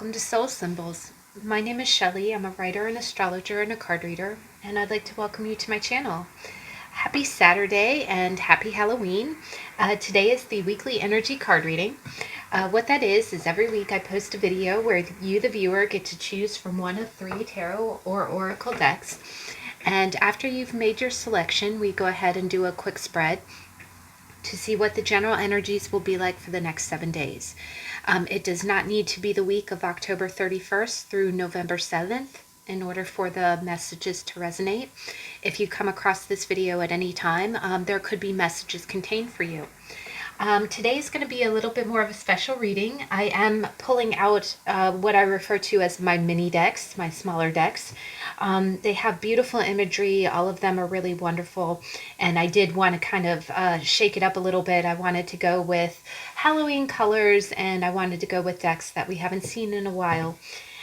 welcome to Soul Symbols. My name is Shelley. I'm a writer, an astrologer, and a card reader, and I'd like to welcome you to my channel. Happy Saturday and happy Halloween. Today is the weekly energy card reading. What that is every week I post a video where you, the viewer, get to choose from one of 3 tarot or oracle decks. And after you've made your selection, we go ahead and do a quick spread to see what the general energies will be like for the next 7 days. It does not need to be the week of October 31st through November 7th in order for the messages to resonate. If you come across this video at any time, there could be messages contained for you. Today is going to be a little bit more of a special reading. I am pulling out what I refer to as my mini decks, my smaller decks. They have beautiful imagery. All of them are really wonderful. And I did want to kind of shake it up a little bit. I wanted to go with Halloween colors, and I wanted to go with decks that we haven't seen in a while.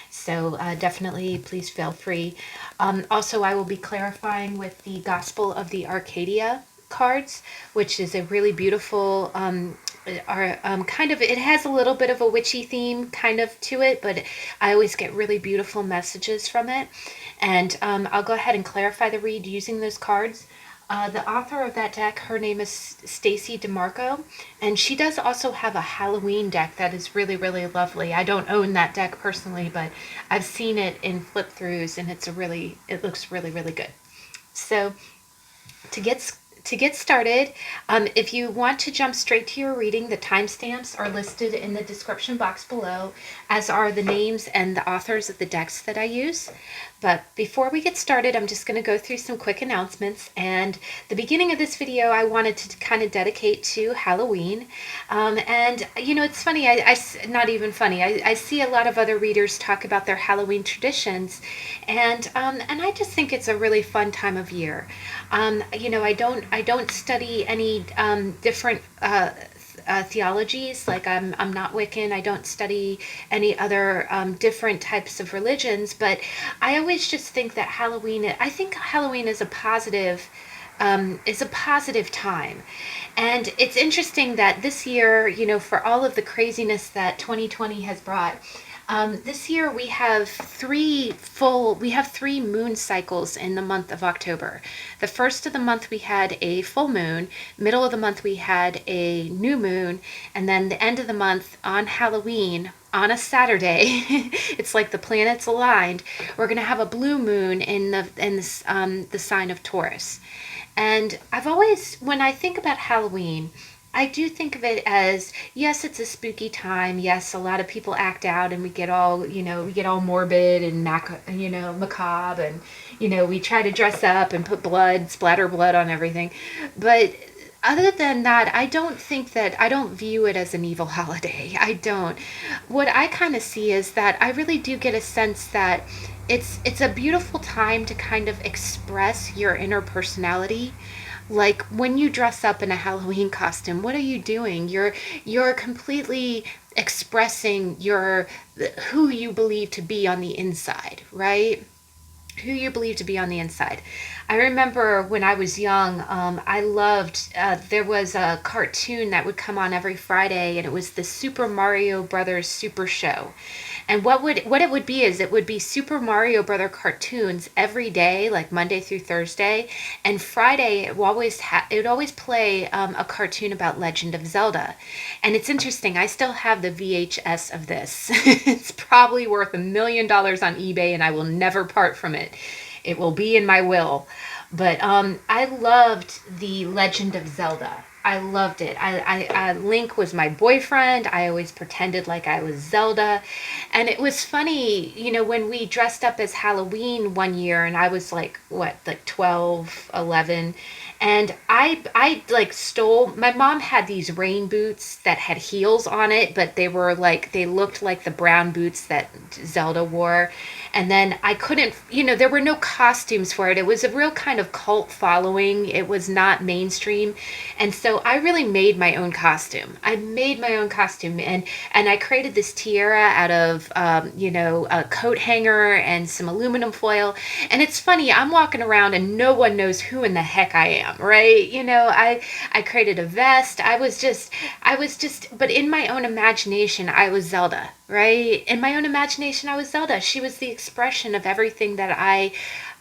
So definitely please feel free. Also, I will be clarifying with the Gospel of the Arcadia cards, which is a really beautiful kind of, it has a little bit of a witchy theme kind of to it, but I always get really beautiful messages from it. And I'll go ahead and clarify the read using those cards. The author of that deck, her name is Stacey Demarco, and she does also have a Halloween deck that is really, really lovely. I don't own that deck personally, but I've seen it in flip throughs, and it looks really, really good. So to get started, if you want to jump straight to your reading, the timestamps are listed in the description box below, as are the names and the authors of the decks that I use. But before we get started, I'm just going to go through some quick announcements. And the beginning of this video, I wanted to kind of dedicate to Halloween. And, you know, it's funny, not even funny, I see a lot of other readers talk about their Halloween traditions. And I just think it's a really fun time of year. You know, I don't study any different theologies. Like I'm not Wiccan. I don't study any other different types of religions. But I always just think that I think Halloween is a positive time. And it's interesting that this year, you know, for all of the craziness that 2020 has brought, this year we have three moon cycles in the month of October. The first of the month we had a full moon, middle of the month we had a new moon, and then the end of the month on Halloween, on a Saturday, it's like the planets aligned, we're going to have a blue moon in the sign of Taurus. And I've always, when I think about Halloween, I do think of it as, yes, it's a spooky time. Yes, a lot of people act out and we get all morbid and, macabre, and, you know, we try to dress up and splatter blood on everything. But other than that, I don't view it as an evil holiday. I don't. What I kind of see is that I really do get a sense that it's a beautiful time to kind of express your inner personality. Like when you dress up in a Halloween costume, what are you doing? You're completely expressing who you believe to be on the inside, right? Who you believe to be on the inside. I remember when I was young, I loved, there was a cartoon that would come on every Friday, and it was the Super Mario Brothers Super Show. And what it would be is it would be Super Mario Brother cartoons every day, like Monday through Thursday. And Friday, it would always play a cartoon about Legend of Zelda. And it's interesting, I still have the VHS of this. It's probably worth $1 million on eBay, and I will never part from it. It will be in my will. But I loved the Legend of Zelda. I loved it. Link was my boyfriend. I always pretended like I was Zelda. And it was funny, you know, when we dressed up as Halloween one year, and I was like 12, 11. And I stole, my mom had these rain boots that had heels on it, but they looked like the brown boots that Zelda wore. And then I couldn't, you know, there were no costumes for it. It was a real kind of cult following. It was not mainstream. And so I really made my own costume. And I created this tiara out of, a coat hanger and some aluminum foil. And it's funny, I'm walking around and no one knows who in the heck I am. am, right? I created a vest. But in my own imagination, I was Zelda, right? In my own imagination, I was Zelda. She was the expression of everything that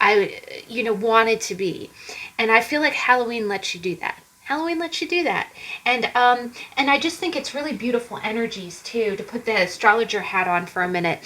wanted to be. And I feel like Halloween lets you do that. Halloween lets you do that. And I just think it's really beautiful energies too, to put the astrologer hat on for a minute.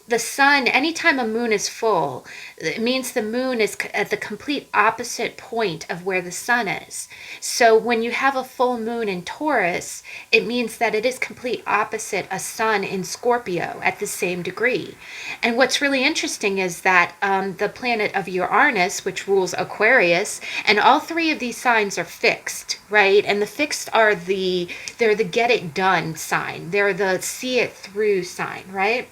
The sun, anytime a moon is full, it means the moon is at the complete opposite point of where the sun is. So when you have a full moon in Taurus, it means that it is complete opposite a sun in Scorpio at the same degree. And what's really interesting is that the planet of Uranus, which rules Aquarius, and all three of these signs are fixed, right? And the fixed are they're the get it done sign. They're the see it through sign, right?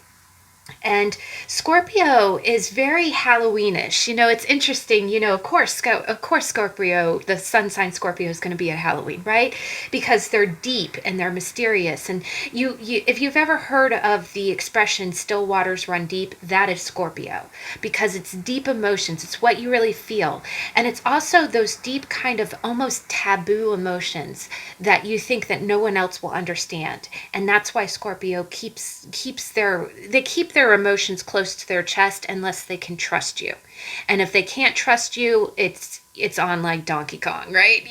And Scorpio is very Halloweenish. It's interesting. Of course, Scorpio, the sun sign Scorpio, is going to be at Halloween, right? Because they're deep and they're mysterious. And if you've ever heard of the expression "still waters run deep," that is Scorpio, because it's deep emotions. It's what you really feel, and it's also those deep kind of almost taboo emotions that you think that no one else will understand. And that's why Scorpio keeps their emotions close to their chest unless they can trust you. And if they can't trust you, it's on like Donkey Kong, right?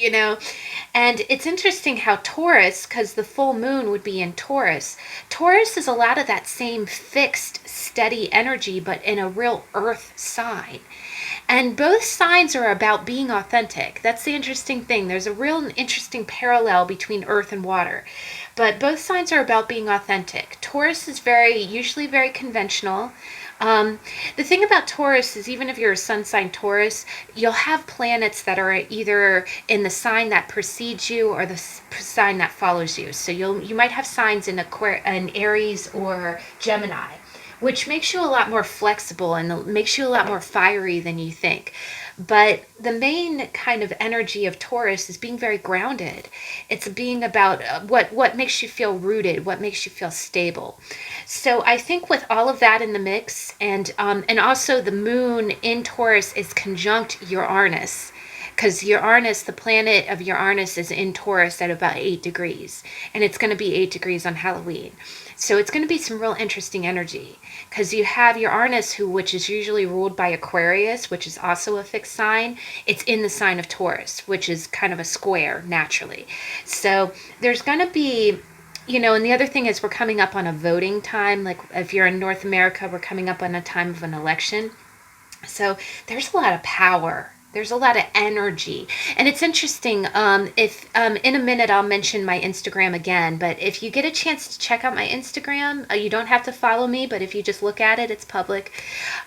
And it's interesting how Taurus, because the full moon would be in Taurus. Taurus is a lot of that same fixed, steady energy, but in a real earth sign. And both signs are about being authentic. That's the interesting thing. There's a real interesting parallel between earth and water. But both signs are about being authentic. Taurus is usually very conventional. The thing about Taurus is, even if you're a sun sign Taurus, you'll have planets that are either in the sign that precedes you or the sign that follows you. So you might have signs in Aries or Gemini, which makes you a lot more flexible and makes you a lot more fiery than you think. But the main kind of energy of Taurus is being very grounded. It's being about what makes you feel rooted, what makes you feel stable. So I think with all of that in the mix, and also the moon in Taurus is conjunct Uranus, because Uranus, the planet of Uranus, is in Taurus at about 8 degrees, and it's going to be 8 degrees on Halloween. So it's going to be some real interesting energy, because you have Uranus, which is usually ruled by Aquarius, which is also a fixed sign. It's in the sign of Taurus, which is kind of a square naturally. So there's going to be, and the other thing is, we're coming up on a voting time. Like if you're in North America, we're coming up on a time of an election. So there's a lot of power. There's a lot of energy. And it's interesting, if in a minute I'll mention my Instagram again, but if you get a chance to check out my Instagram, you don't have to follow me, but if you just look at it, it's public.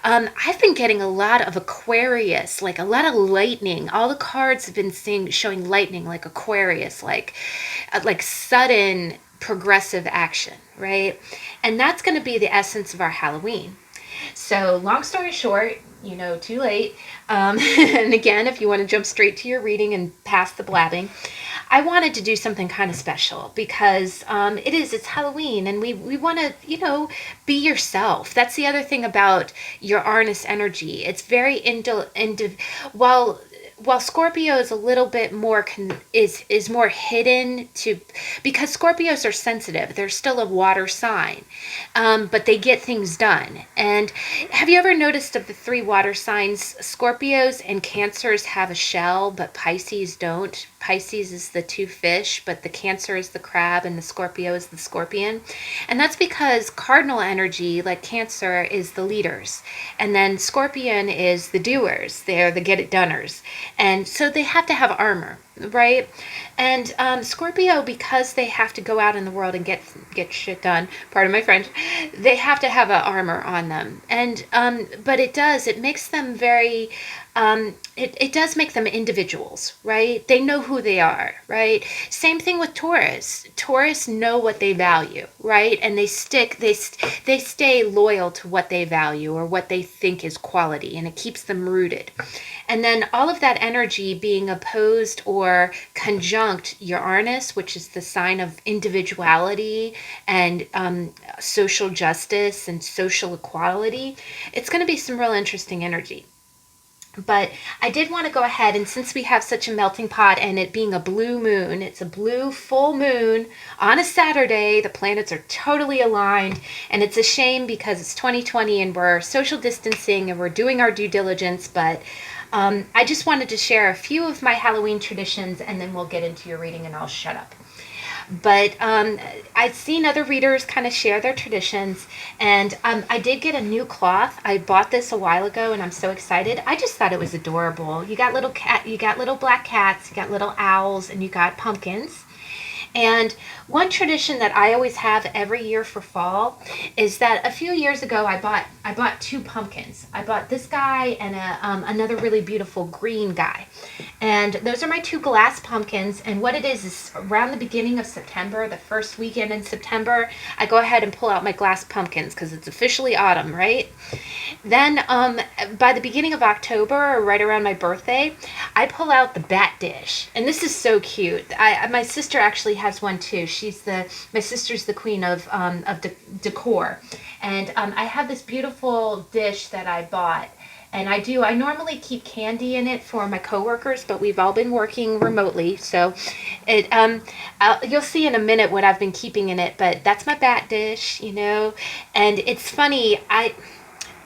I've been getting a lot of Aquarius, like a lot of lightning. All the cards have been showing lightning, like Aquarius, like sudden progressive action, right? And that's going to be the essence of our Halloween. So long story short, too late. And again, if you want to jump straight to your reading and past the blabbing, I wanted to do something kind of special because it's Halloween, and we want to, be yourself. That's the other thing about your Uranus energy. It's very while Scorpio is a little bit more is more hidden because Scorpios are sensitive. They're still a water sign, but they get things done. And have you ever noticed of the 3 water signs, Scorpios and Cancers have a shell, but Pisces don't? Pisces is the 2 fish, but the Cancer is the crab, and the Scorpio is the scorpion. And that's because cardinal energy, like Cancer, is the leaders. And then Scorpion is the doers. They're the get-it-doners. And so they have to have armor, right? And Scorpio, because they have to go out in the world and get shit done, pardon my French, they have to have an armor on them. And but it makes them very... it does make them individuals, right? They know who they are, right? Same thing with Taurus. Taurus know what they value, right? And they stay loyal to what they value or what they think is quality, and it keeps them rooted. And then all of that energy being opposed or conjunct Uranus, which is the sign of individuality and social justice and social equality, it's going to be some real interesting energy. But I did want to go ahead, and since we have such a melting pot and it being a blue moon, it's a blue full moon on a Saturday. The planets are totally aligned, and it's a shame because it's 2020 and we're social distancing and we're doing our due diligence. But I just wanted to share a few of my Halloween traditions, and then we'll get into your reading, and I'll shut up. But I've seen other readers kind of share their traditions, and I did get a new cloth. I bought this a while ago, and I'm so excited. I just thought it was adorable. You got little black cats, you got little owls, and you got pumpkins. And one tradition that I always have every year for fall is that a few years ago I bought two pumpkins. I bought this guy and another really beautiful green guy, and those are my two glass pumpkins. And what it is around the beginning of September, the first weekend in September, I go ahead and pull out my glass pumpkins because it's officially autumn, right? Then by the beginning of October, or right around my birthday, I pull out the bat dish, and this is so cute. My sister actually has one too. My sister's the queen of Decor, and I have this beautiful dish that I bought. And I normally keep candy in it for my coworkers, but we've all been working remotely, so you'll see in a minute what I've been keeping in it. But that's my bat dish, and it's funny.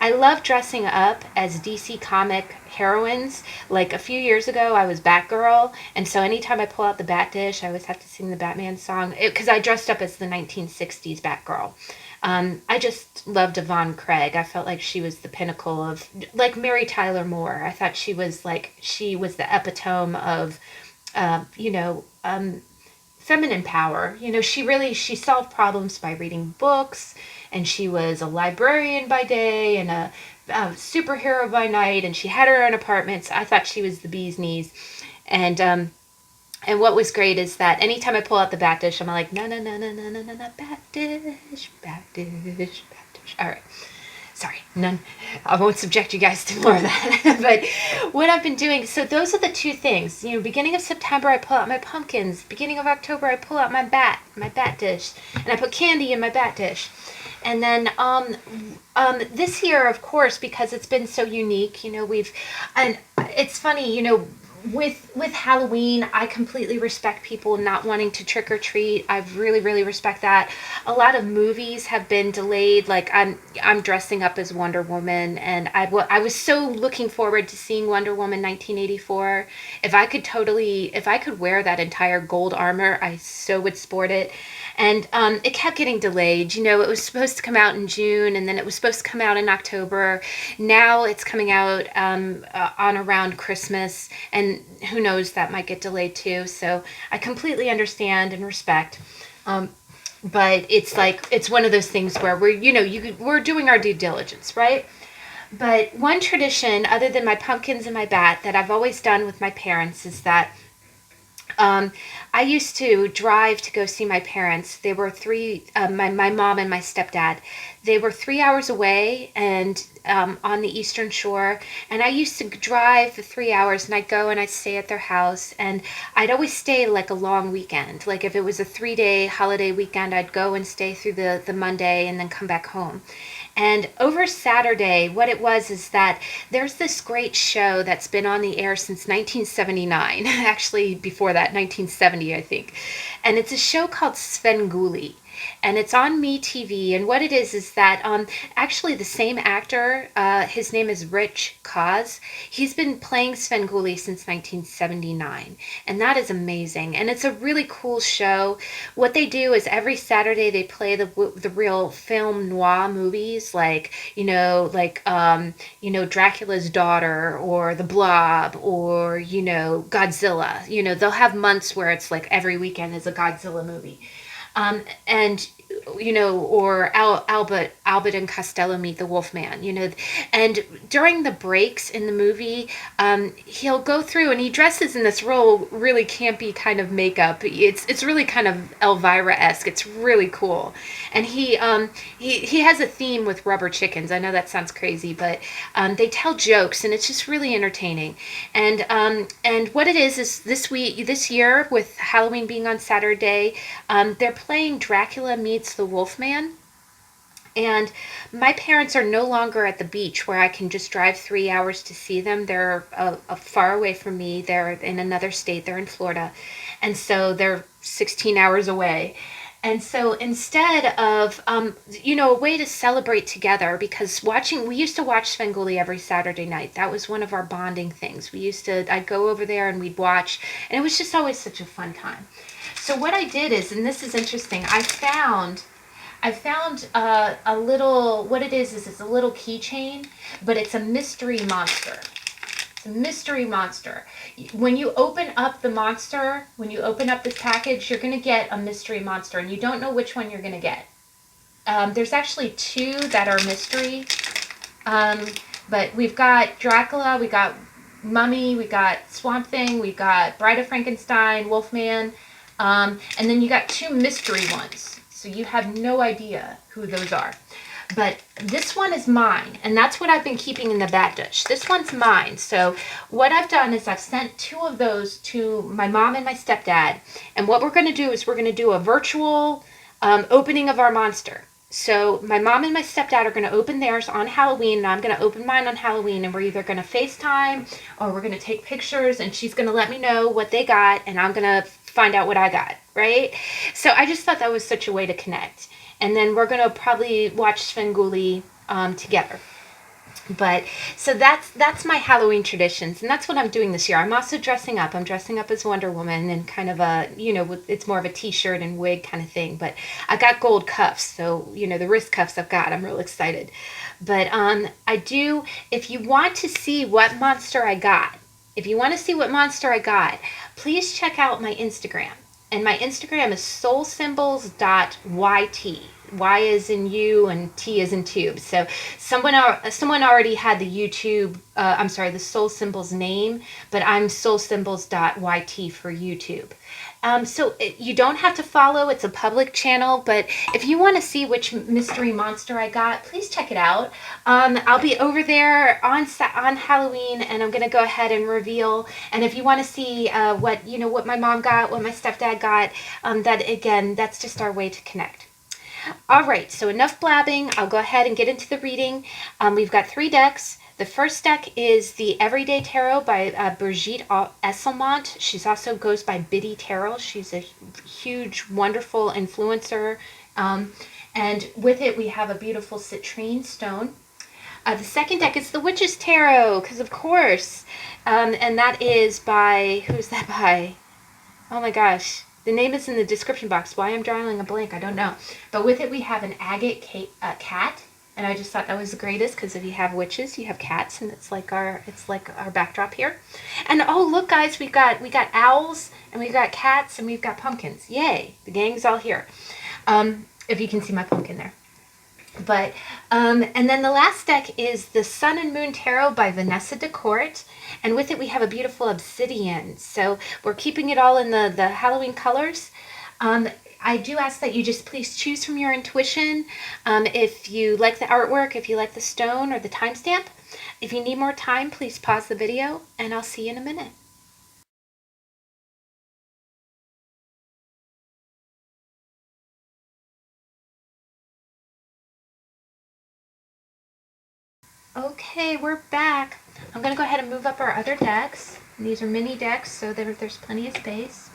I love dressing up as DC comic heroines. Like a few years ago, I was Batgirl, and so anytime I pull out the Bat Dish, I always have to sing the Batman song because I dressed up as the 1960s Batgirl. I just loved Yvonne Craig. I felt like she was the pinnacle of, like Mary Tyler Moore. I thought she was the epitome of, feminine power. She solved problems by reading books, and she was a librarian by day and a superhero by night, and she had her own apartments. I thought she was the bee's knees. And what was great is that anytime I pull out the bat dish, I'm like, no, no, no, no, no, no, no, no, bat dish, bat dish, bat dish. All right. Sorry, none. I won't subject you guys to more of that. But what I've been doing, so those are the two things. Beginning of September, I pull out my pumpkins. Beginning of October, I pull out my bat dish, and I put candy in my bat dish. And then this year, of course, because it's been so unique, and it's funny, with Halloween, I completely respect people not wanting to trick or treat. I really, really respect that. A lot of movies have been delayed. Like I'm dressing up as Wonder Woman, and I was so looking forward to seeing Wonder Woman 1984. If I could wear that entire gold armor, I so would sport it. And it kept getting delayed. It was supposed to come out in June, and then it was supposed to come out in October. Now it's coming out on around Christmas, and who knows, that might get delayed too. So I completely understand and respect. But it's one of those things where we're doing our due diligence, right? But one tradition, other than my pumpkins and my bat, that I've always done with my parents is that I used to drive to go see my parents. They were my mom and my stepdad. They were 3 hours away and on the Eastern Shore. And I used to drive for 3 hours, and I'd go and I'd stay at their house. And I'd always stay like a long weekend. Like if it was a 3-day holiday weekend, I'd go and stay through the Monday and then come back home. And over Saturday, what it was is that there's this great show that's been on the air since 1979. Actually, before that, 1970, I think. And it's a show called Svengoolie. And it's on MeTV. And what it is that actually the same actor, his name is Rich Cause. He's been playing Svengoolie since 1979. And that is amazing. And it's a really cool show. What they do is every Saturday they play the real film noir movies, like Dracula's Daughter or The Blob or, Godzilla. They'll have months where it's like every weekend is a Godzilla movie. Or Albert and Costello Meet the Wolfman, and during the breaks in the movie, he'll go through and he dresses in this really campy kind of makeup. It's really kind of Elvira-esque. It's really cool. And he has a theme with rubber chickens. I know that sounds crazy, but they tell jokes, and it's just really entertaining. And what it is this year, with Halloween being on Saturday, they're playing Dracula Meets the Wolfman. And my parents are no longer at the beach where I can just drive 3 hours to see them. They're far away from me. They're in another state. They're in Florida. And so they're 16 hours away. And so instead of, a way to celebrate together, because we used to watch Svengoolie every Saturday night. That was one of our bonding things. I'd go over there and we'd watch, and it was just always such a fun time. So what I did is, and this is interesting, I found a little, what it is it's a little keychain, but it's a mystery monster. It's a mystery monster. When you open up the monster, when you open up this package, you're going to get a mystery monster, and you don't know which one you're going to get. There's actually 2 that are mystery, but we've got Dracula, we got Mummy, we got Swamp Thing, we got Bride of Frankenstein, Wolfman, and then you got 2 mystery ones. So you have no idea who those are. But this one is mine, and that's what I've been keeping in the bat dish. This one's mine. So what I've done is I've sent 2 of those to my mom and my stepdad. And what we're going to do is we're going to do a virtual opening of our monster. So my mom and my stepdad are going to open theirs on Halloween, and I'm going to open mine on Halloween, and we're either going to FaceTime or we're going to take pictures, and she's going to let me know what they got, and I'm going to find out what I got, right? So I just thought that was such a way to connect. And then we're going to probably watch Svengoolie together. But so that's my Halloween traditions, and that's what I'm doing this year. I'm also dressing up. I'm dressing up as Wonder Woman, and kind of it's more of a t-shirt and wig kind of thing. But I got gold cuffs, so the wrist cuffs I've got. I'm real excited. But I do. If you want to see what monster I got, please check out my Instagram. And my Instagram is soulsymbols.yt. Y is in you and T is in tube. So someone already had the YouTube, the Soul Symbols name, but I'm soulsymbols.yt for YouTube. So you don't have to follow. It's a public channel, but if you want to see which mystery monster I got, please check it out. I'll be over there on Halloween, and I'm going to go ahead and reveal. And if you want to see what my mom got, what my stepdad got, that's just our way to connect. All right, so enough blabbing. I'll go ahead and get into the reading. We've got 3 decks. The first deck is the Everyday Tarot by Brigit Esselmont. She's also goes by Biddy Tarot. She's a huge, wonderful influencer. And with it, we have a beautiful citrine stone. The second deck is the Witch's Tarot, because of course. And that is by, who's that by? Oh my gosh. The name is in the description box. Why I'm drawing a blank, I don't know. But with it, we have an agate cat, and I just thought that was the greatest, because if you have witches, you have cats, and it's like our backdrop here. And oh look, guys, we got owls, and we've got cats, and we've got pumpkins. Yay! The gang's all here. If you can see my pumpkin there. But and then the last deck is the Sun and Moon Tarot by Vanessa Decort, and with it we have a beautiful obsidian. So we're keeping it all in the Halloween colors. I do ask that you just please choose from your intuition. If you like the artwork, if you like the stone or the timestamp. If you need more time, please pause the video, and I'll see you in a minute. Okay, we're back. I'm going to go ahead and move up our other decks. These are mini decks, so there's plenty of space.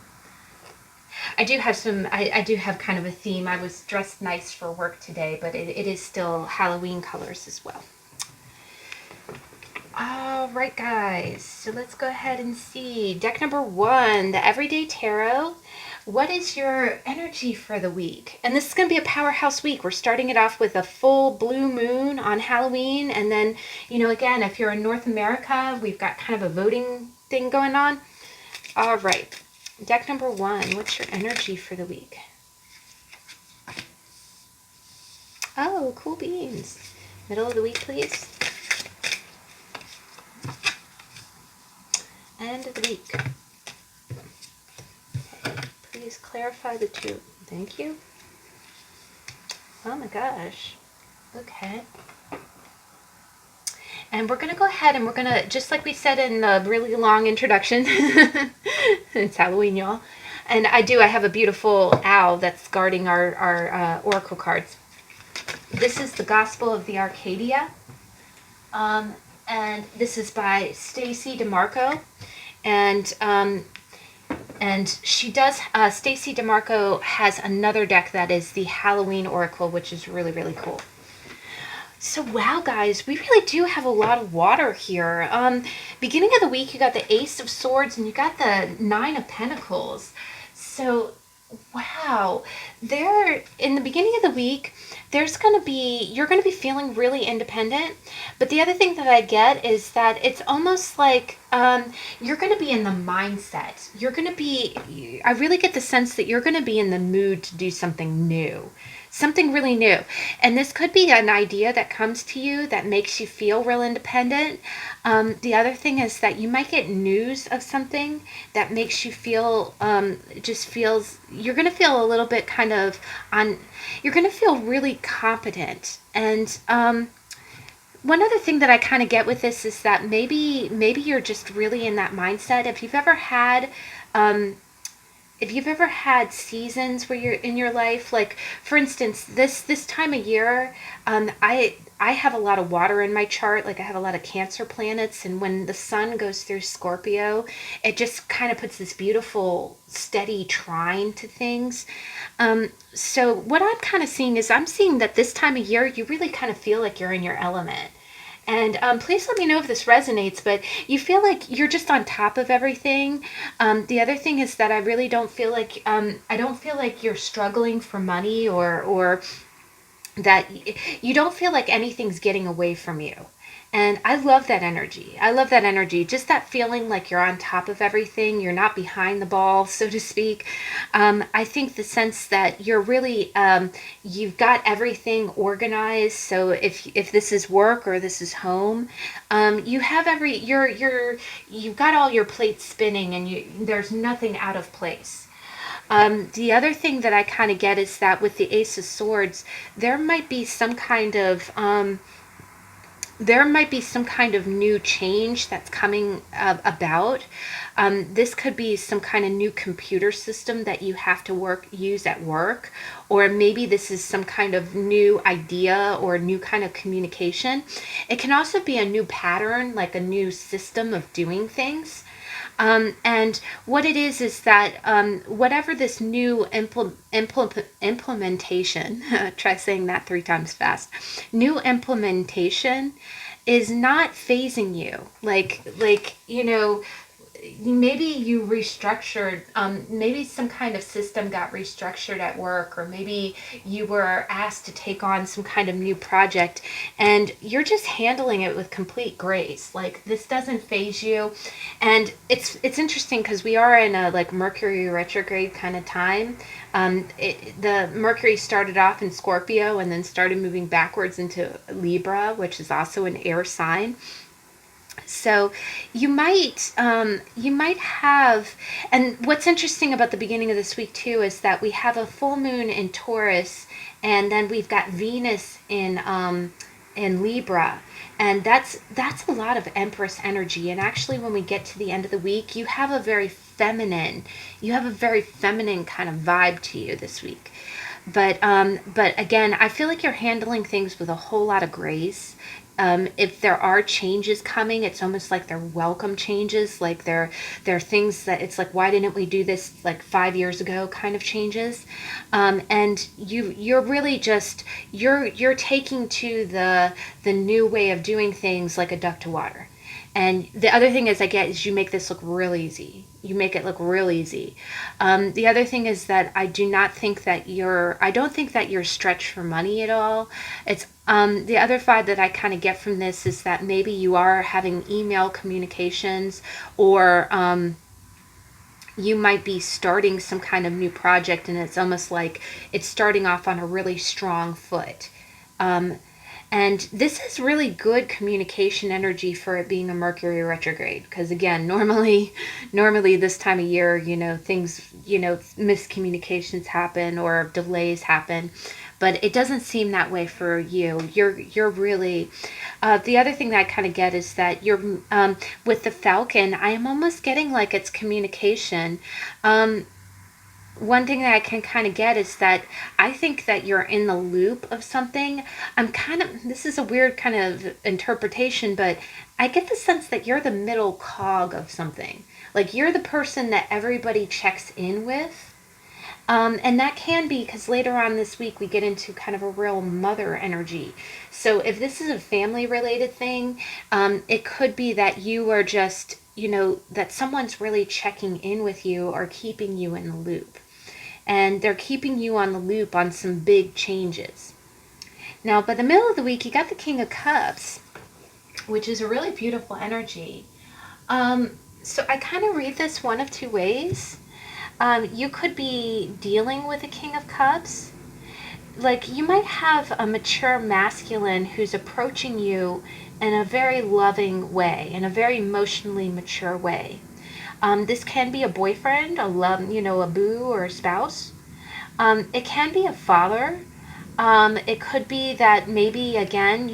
I do have kind of a theme. I was dressed nice for work today, but it is still Halloween colors as well. All right, guys. So let's go ahead and see. Deck number 1, the Everyday Tarot. What is your energy for the week? And this is going to be a powerhouse week. We're starting it off with a full blue moon on Halloween. And then, again, if you're in North America, we've got kind of a voting thing going on. All right. Deck number 1. What's your energy for the week? Oh, cool beans. Middle of the week, please. End of the week. Please clarify the 2. Thank you. Oh my gosh. Okay. And we're going to go ahead and we're going to, just like we said in the really long introduction, it's Halloween, y'all. And I have a beautiful owl that's guarding our oracle cards. This is the Gospel of the Arcadia. And this is by Stacey Demarco. And she does, Stacey Demarco has another deck that is the Halloween Oracle, which is really, really cool. So, wow, guys, we really do have a lot of water here. Beginning of the week, you got the Ace of Swords and you got the Nine of Pentacles. So, wow, there in the beginning of the week, you're going to be feeling really independent. But the other thing that I get is that it's almost like you're going to be in the mindset. I really get the sense that you're going to be in the mood to do something new. Something really new. And this could be an idea that comes to you that makes you feel real independent. The other thing is that you might get news of something that makes you feel, you're going to feel a little bit you're going to feel really competent. And one other thing that I kind of get with this is that maybe you're just really in that mindset. If you've ever had seasons where you're in your life, like for instance, this time of year, I have a lot of water in my chart. Like I have a lot of Cancer planets, and when the sun goes through Scorpio, it just kind of puts this beautiful, steady trine to things. So what I'm kind of seeing is I'm seeing that this time of year, you really kind of feel like you're in your element. And please let me know if this resonates, but you feel like you're just on top of everything. The other thing is that I really don't feel like I don't feel like you're struggling for money, or that you don't feel like anything's getting away from you. And I love that energy. I love that energy. Just that feeling like you're on top of everything. You're not behind the ball, so to speak. I think the sense that you're really, you've got everything organized. So if this is work or this is home, you have you've got all your plates spinning, and there's nothing out of place. The other thing that I kind of get is that with the Ace of Swords, there might be some kind of new change that's coming about. This could be some kind of new computer system that you have to use at work, or maybe this is some kind of new idea or new kind of communication. It can also be a new pattern, like a new system of doing things. And what it is that whatever this new implementation, try saying that 3 times fast, new implementation is not phasing you. Maybe you restructured, maybe some kind of system got restructured at work, or maybe you were asked to take on some kind of new project and you're just handling it with complete grace. Like this doesn't phase you. And it's interesting because we are in a like Mercury retrograde kind of time. The Mercury started off in Scorpio and then started moving backwards into Libra, which is also an air sign. So you might have, and what's interesting about the beginning of this week too is that we have a full moon in Taurus, and then we've got Venus in Libra, and that's a lot of Empress energy. And actually, when we get to the end of the week, you have a very feminine kind of vibe to you this week. But again, I feel like you're handling things with a whole lot of grace. If there are changes coming, it's almost like they're welcome changes. Like they're things that it's like, why didn't we do this like 5 years ago kind of changes. And you're really just, you're taking to the new way of doing things like a duck to water. And the other thing is I get is you make this look real easy. You make it look real easy. The other thing is that I don't think that you're stretched for money at all. It's the other vibe that I kind of get from this is that maybe you are having email communications, or you might be starting some kind of new project, and it's almost like it's starting off on a really strong foot. And this is really good communication energy for it being a Mercury retrograde. Because again, normally this time of year, things, miscommunications happen or delays happen. But it doesn't seem that way for you. You're really, the other thing that I kind of get is that you're, with the Falcon, I am almost getting like it's communication. one thing that I can kind of get is that I think that you're in the loop of something. This is a weird kind of interpretation, but I get the sense that you're the middle cog of something. Like you're the person that everybody checks in with. And that can be because later on this week we get into kind of a real mother energy. So if this is a family related thing, it could be that you are just, that someone's really checking in with you or keeping you in the loop. And they're keeping you on the loop on some big changes. Now, by the middle of the week, you got the King of Cups, which is a really beautiful energy. So I kind of read this one of two ways. You could be dealing with a King of Cups. Like you might have a mature masculine who's approaching you in a very loving way, in a very emotionally mature way. This can be a boyfriend, a boo or a spouse. It can be a father. It could be that maybe, again,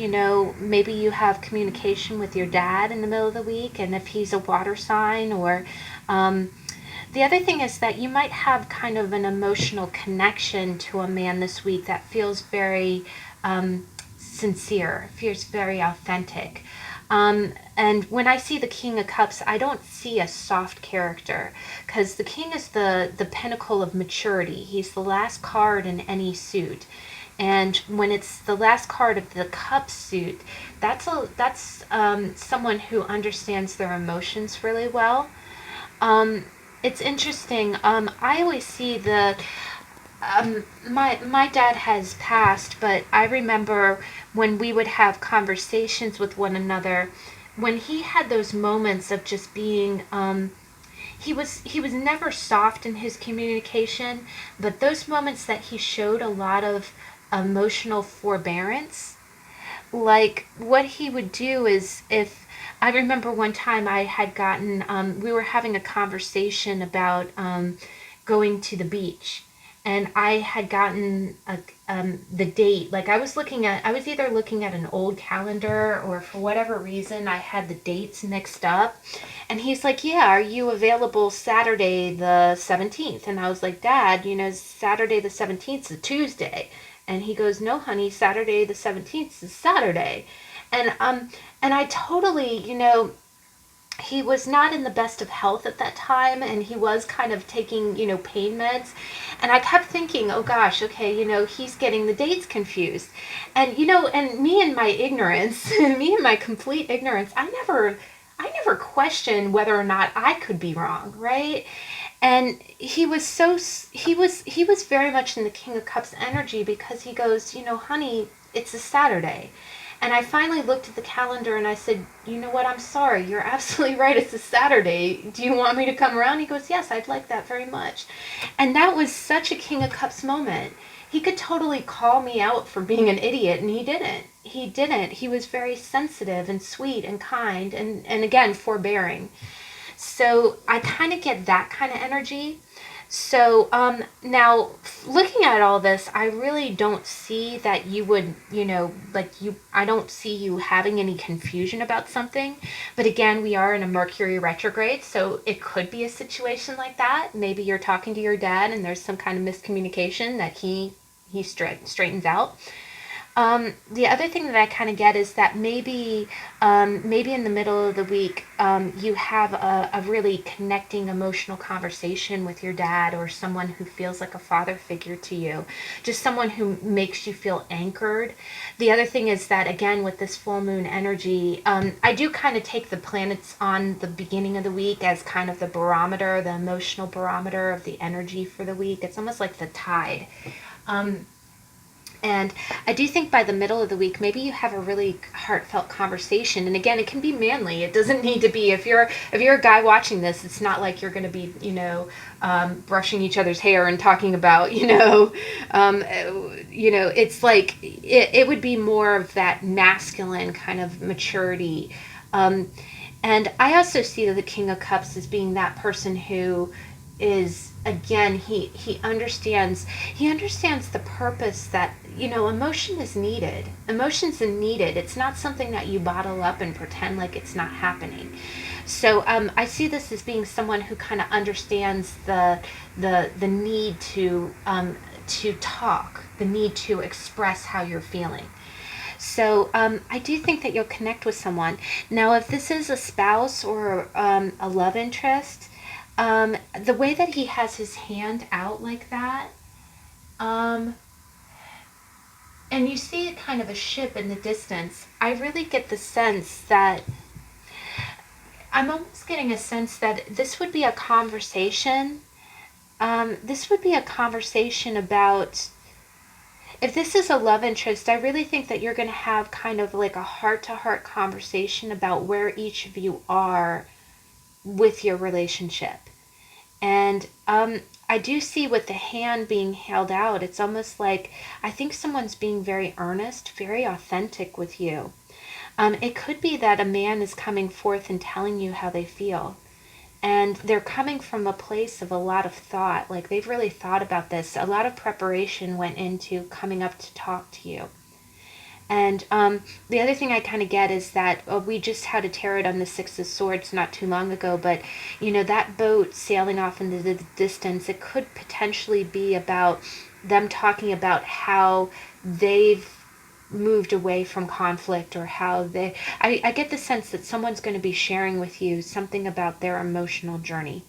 maybe you have communication with your dad in the middle of the week, and if he's a water sign, or the other thing is that you might have kind of an emotional connection to a man this week that feels very sincere, feels very authentic. And when I see the King of Cups, I don't see a soft character, because the King is the pinnacle of maturity. He's the last card in any suit. And when it's the last card of the Cup suit, that's someone who understands their emotions really well. It's interesting. I always see my dad has passed, but I remember when we would have conversations with one another, when he had those moments of just being, he was never soft in his communication, but those moments that he showed a lot of emotional forbearance. Like what he would do is, if I remember one time I had gotten, we were having a conversation about going to the beach, and I had gotten the date. Like I was either looking at an old calendar, or for whatever reason I had the dates mixed up. And he's like, "Yeah, are you available Saturday the 17th?" And I was like, "Dad, Saturday the 17th is a Tuesday." And he goes, "No, honey, Saturday the 17th is Saturday." And I totally, he was not in the best of health at that time, and he was kind of taking, pain meds. And I kept thinking, oh gosh, okay, he's getting the dates confused. And, and me and my ignorance, me and my complete ignorance, I never questioned whether or not I could be wrong, right? And he was very much in the King of Cups energy, because he goes, "Honey, it's a Saturday." And I finally looked at the calendar and I said, "You know what? I'm sorry. You're absolutely right. It's a Saturday. Do you want me to come around?" He goes, "Yes, I'd like that very much." And that was such a King of Cups moment. He could totally call me out for being an idiot, and he didn't. He didn't. He was very sensitive and sweet and kind, and again, forbearing. So I kind of get that kind of energy. So now looking at all this, I really don't see that you would, I don't see you having any confusion about something. But again, we are in a Mercury retrograde, so it could be a situation like that. Maybe you're talking to your dad and there's some kind of miscommunication that he straightens out. The other thing that I kind of get is that maybe in the middle of the week, you have a really connecting emotional conversation with your dad, or someone who feels like a father figure to you, just someone who makes you feel anchored. The other thing is that, again, with this full moon energy, I do kind of take the planets on the beginning of the week as kind of the barometer, the emotional barometer of the energy for the week. It's almost like the tide. And I do think by the middle of the week, maybe you have a really heartfelt conversation. And again, it can be manly. It doesn't need to be, if you're a guy watching this, it's not like you're going to be, brushing each other's hair and talking about, it's like, it would be more of that masculine kind of maturity. And I also see the King of Cups as being that person who is, again, he understands the purpose that, emotion's needed. It's not something that you bottle up and pretend like it's not happening. So I see this as being someone who kind of understands the need to talk, the need to express how you're feeling. So I do think that you'll connect with someone. Now, if this is a spouse or a love interest, the way that he has his hand out like that, um, and you see kind of a ship in the distance, I really get the sense that I'm almost getting a sense that this would be a conversation. This would be a conversation about, if this is a love interest, I really think that you're going to have kind of like a heart to heart conversation about where each of you are with your relationship. And I do see with the hand being held out, it's almost like I think someone's being very earnest, very authentic with you. It could be that a man is coming forth and telling you how they feel. And they're coming from a place of a lot of thought. Like they've really thought about this. A lot of preparation went into coming up to talk to you. And the other thing I kind of get is that we just had a tarot on the Six of Swords not too long ago, but you know, that boat sailing off into the distance, it could potentially be about them talking about how they've moved away from conflict, or how I get the sense that someone's going to be sharing with you something about their emotional journey.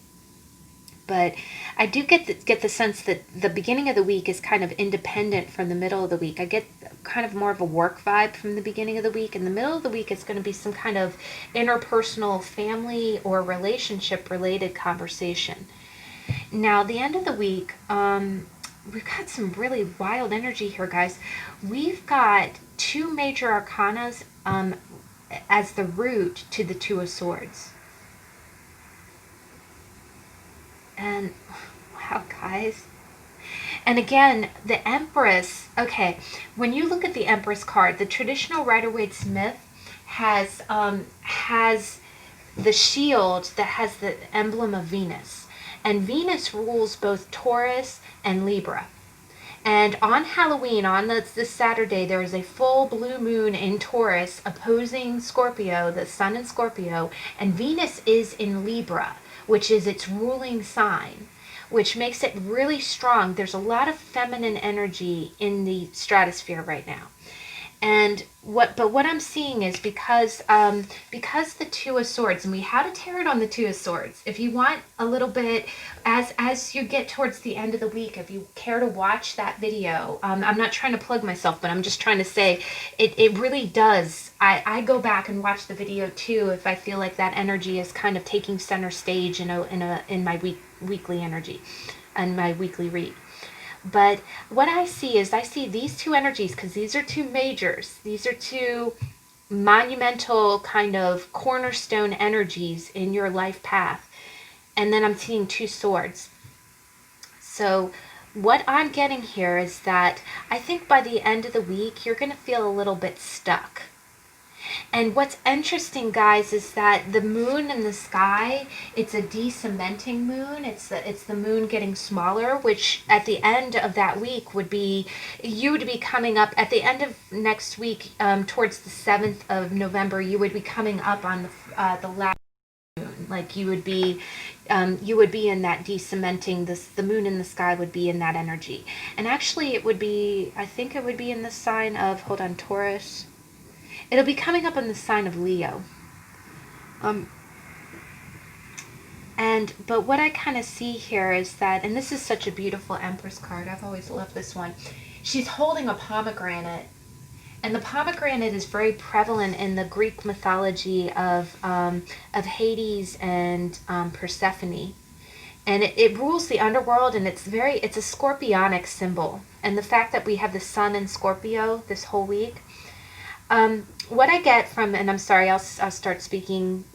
But I do get the sense that the beginning of the week is kind of independent from the middle of the week. I get kind of more of a work vibe from the beginning of the week. In the middle of the week, it's going to be some kind of interpersonal, family, or relationship related conversation. Now, the end of the week, we've got some really wild energy here, guys. We've got two major arcanas as the root to the Two of Swords. And wow, guys. And again, the Empress. Okay, when you look at the Empress card, the traditional Rider-Waite-Smith has the shield that has the emblem of Venus. And Venus rules both Taurus and Libra. And on Halloween, on this Saturday, there is a full blue moon in Taurus opposing Scorpio, the sun in Scorpio, and Venus is in Libra, which is its ruling sign, which makes it really strong. There's a lot of feminine energy in the stratosphere right now. And what I'm seeing is because the Two of Swords, and we had a tarot on the Two of Swords. If you want a little bit, as you get towards the end of the week, if you care to watch that video, I'm not trying to plug myself, but I'm just trying to say it really does. I go back and watch the video too if I feel like that energy is kind of taking center stage in my weekly energy and my weekly read. But what I see is these two energies, because these are two majors. These are two monumental kind of cornerstone energies in your life path. And then I'm seeing two swords. So what I'm getting here is that I think by the end of the week, you're going to feel a little bit stuck. And what's interesting, guys, is that the moon in the sky, it's a de-cementing moon. It's the moon getting smaller, which at the end of that week would be, you would be coming up, at the end of next week, towards the 7th of November, you would be coming up on the last moon. Like you would be in that de-cementing, the moon in the sky would be in that energy. And actually it would be, I think it would be in the sign of, hold on, Taurus. It'll be coming up in the sign of Leo. But what I kind of see here is that, and this is such a beautiful Empress card. I've always loved this one. She's holding a pomegranate. And the pomegranate is very prevalent in the Greek mythology of Hades and Persephone. And it rules the underworld, and it's a scorpionic symbol. And the fact that we have the sun in Scorpio this whole week, what I get from, and I'm sorry, I'll start speaking,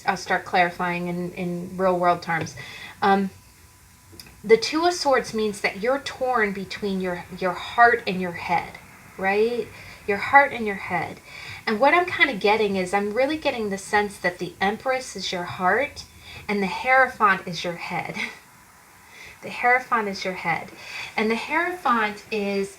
I'll start clarifying in real world terms. The Two of Swords means that you're torn between your heart and your head, right? Your heart and your head. And what I'm kind of getting is, I'm really getting the sense that the Empress is your heart and the Hierophant is your head. The Hierophant is your head. And the Hierophant is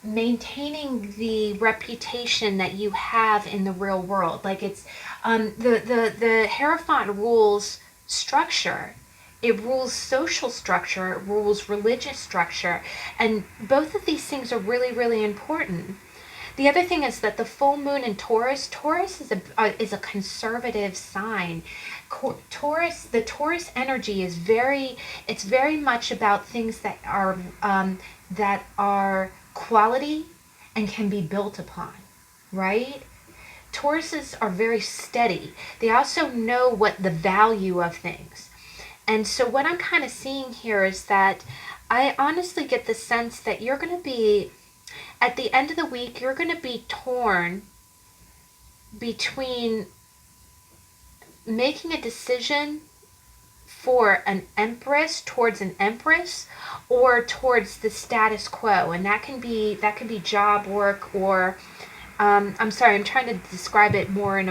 maintaining the reputation that you have in the real world. Like it's the Hierophant rules structure. It rules social structure, it rules religious structure, and both of these things are really, really important. The other thing is that the full moon in Taurus is a conservative sign. The Taurus energy is it's very much about things that are quality and can be built upon, right? Tauruses are very steady. They also know what the value of things. And so what I'm kind of seeing here is that I honestly get the sense that you're going to be, at the end of the week, you're going to be torn between making a decision for an empress, towards an empress, or towards the status quo. And that can be job work, or I'm sorry, I'm trying to describe it more in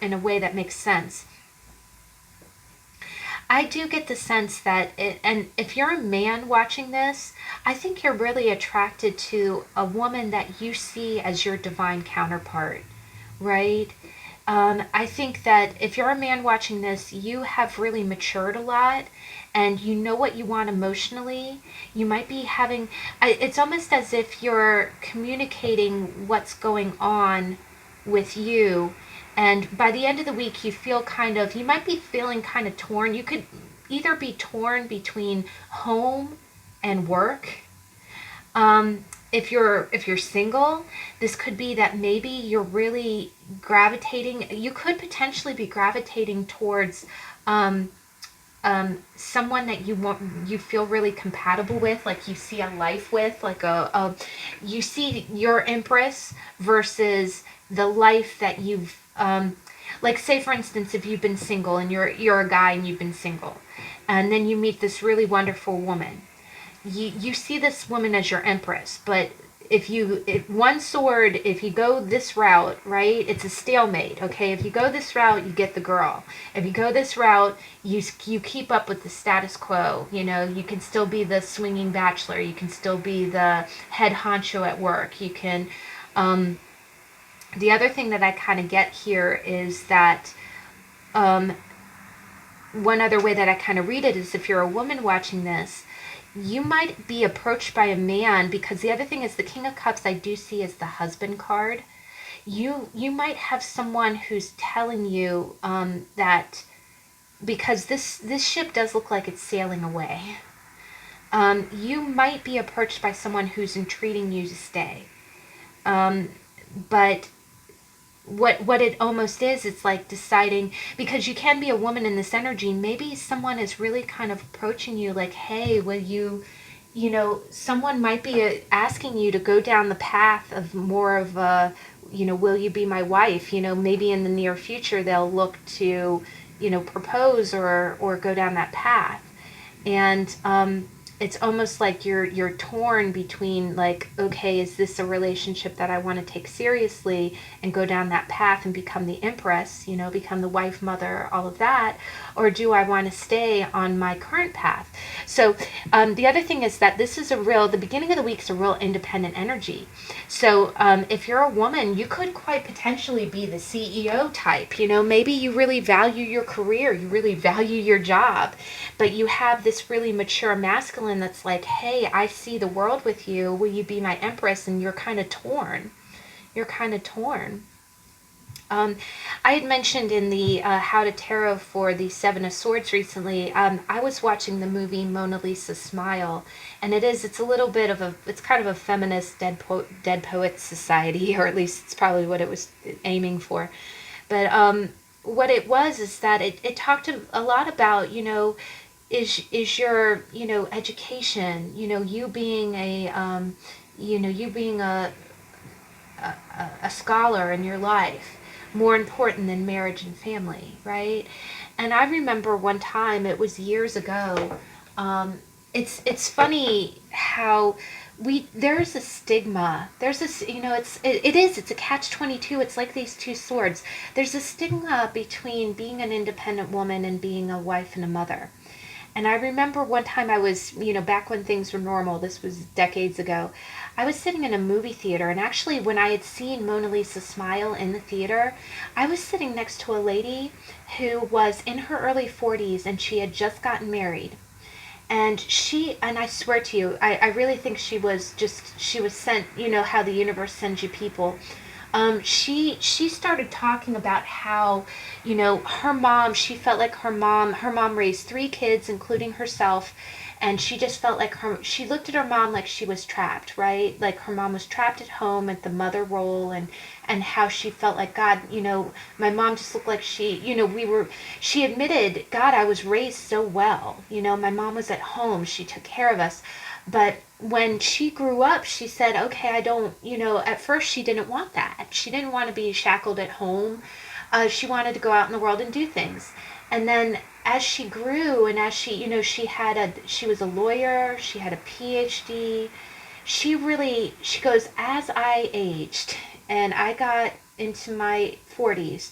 a way that makes sense. I do get the sense that and if you're a man watching this, I think you're really attracted to a woman that you see as your divine counterpart, right? I think that if you're a man watching this, you have really matured a lot, and you know what you want emotionally. You might be having, it's almost as if you're communicating what's going on with you, and by the end of the week, you might be feeling kind of torn. You could either be torn between home and work. If you're single, this could be that maybe you're really gravitating. You could potentially be gravitating towards someone that you feel really compatible with, like you see a life with, like you see your empress versus the life that you've like, say for instance, if you've been single and you're a guy and you've been single, and then you meet this really wonderful woman, you see this woman as your empress. But if you go this route, right, it's a stalemate. Okay, if you go this route, you get the girl. If you go this route, you keep up with the status quo. You can still be the swinging bachelor, you can still be the head honcho at work, you can the other thing that I kind of get here is that one other way that I kind of read it is, if you're a woman watching this, you might be approached by a man, because the other thing is the King of Cups I do see as the husband card. You might have someone who's telling you that, because this ship does look like it's sailing away. You might be approached by someone who's entreating you to stay. But what it almost is, it's like deciding, because you can be a woman in this energy, maybe someone is really kind of approaching you like, hey, will someone might be asking you to go down the path of more of a, will you be my wife? Maybe in the near future they'll look to, propose or go down that path. And it's almost like you're torn between, like, okay, is this a relationship that I want to take seriously and go down that path and become the empress, become the wife, mother, all of that, or do I want to stay on my current path? So the other thing is that the beginning of the week is a real independent energy. So if you're a woman, you could quite potentially be the CEO type. Maybe you really value your career, you really value your job, but you have this really mature masculine that's like, hey, I see the world with you, will you be my empress? And you're kind of torn. I had mentioned in the How to Tarot for the Seven of Swords recently, I was watching the movie Mona Lisa Smile, and it's a little bit of it's kind of a feminist dead poets society, or at least it's probably what it was aiming for. But what it was is that it talked a lot about, is your, education, you being a scholar in your life more important than marriage and family, right? And I remember one time, it was years ago, it's funny how there's a stigma, there's this, it's a catch-22, it's like these two swords. There's a stigma between being an independent woman and being a wife and a mother. And I remember one time I was, back when things were normal, this was decades ago, I was sitting in a movie theater, and actually, when I had seen Mona Lisa smile in the theater, I was sitting next to a lady who was in her early 40s, and she had just gotten married. And I swear to you, I really think she was sent, how the universe sends you people. She started talking about how, her mom, she felt like her mom raised three kids, including herself, and she just felt like she looked at her mom like she was trapped, right? Like her mom was trapped at home at the mother role, and how she felt like, God, my mom just looked like she admitted, God, I was raised so well. My mom was at home, she took care of us. But when she grew up, she said, okay, I don't, at first she didn't want that. She didn't want to be shackled at home. She wanted to go out in the world and do things. And then as she grew, and as she was a lawyer, she had a PhD. She goes, as I aged and I got into my 40s,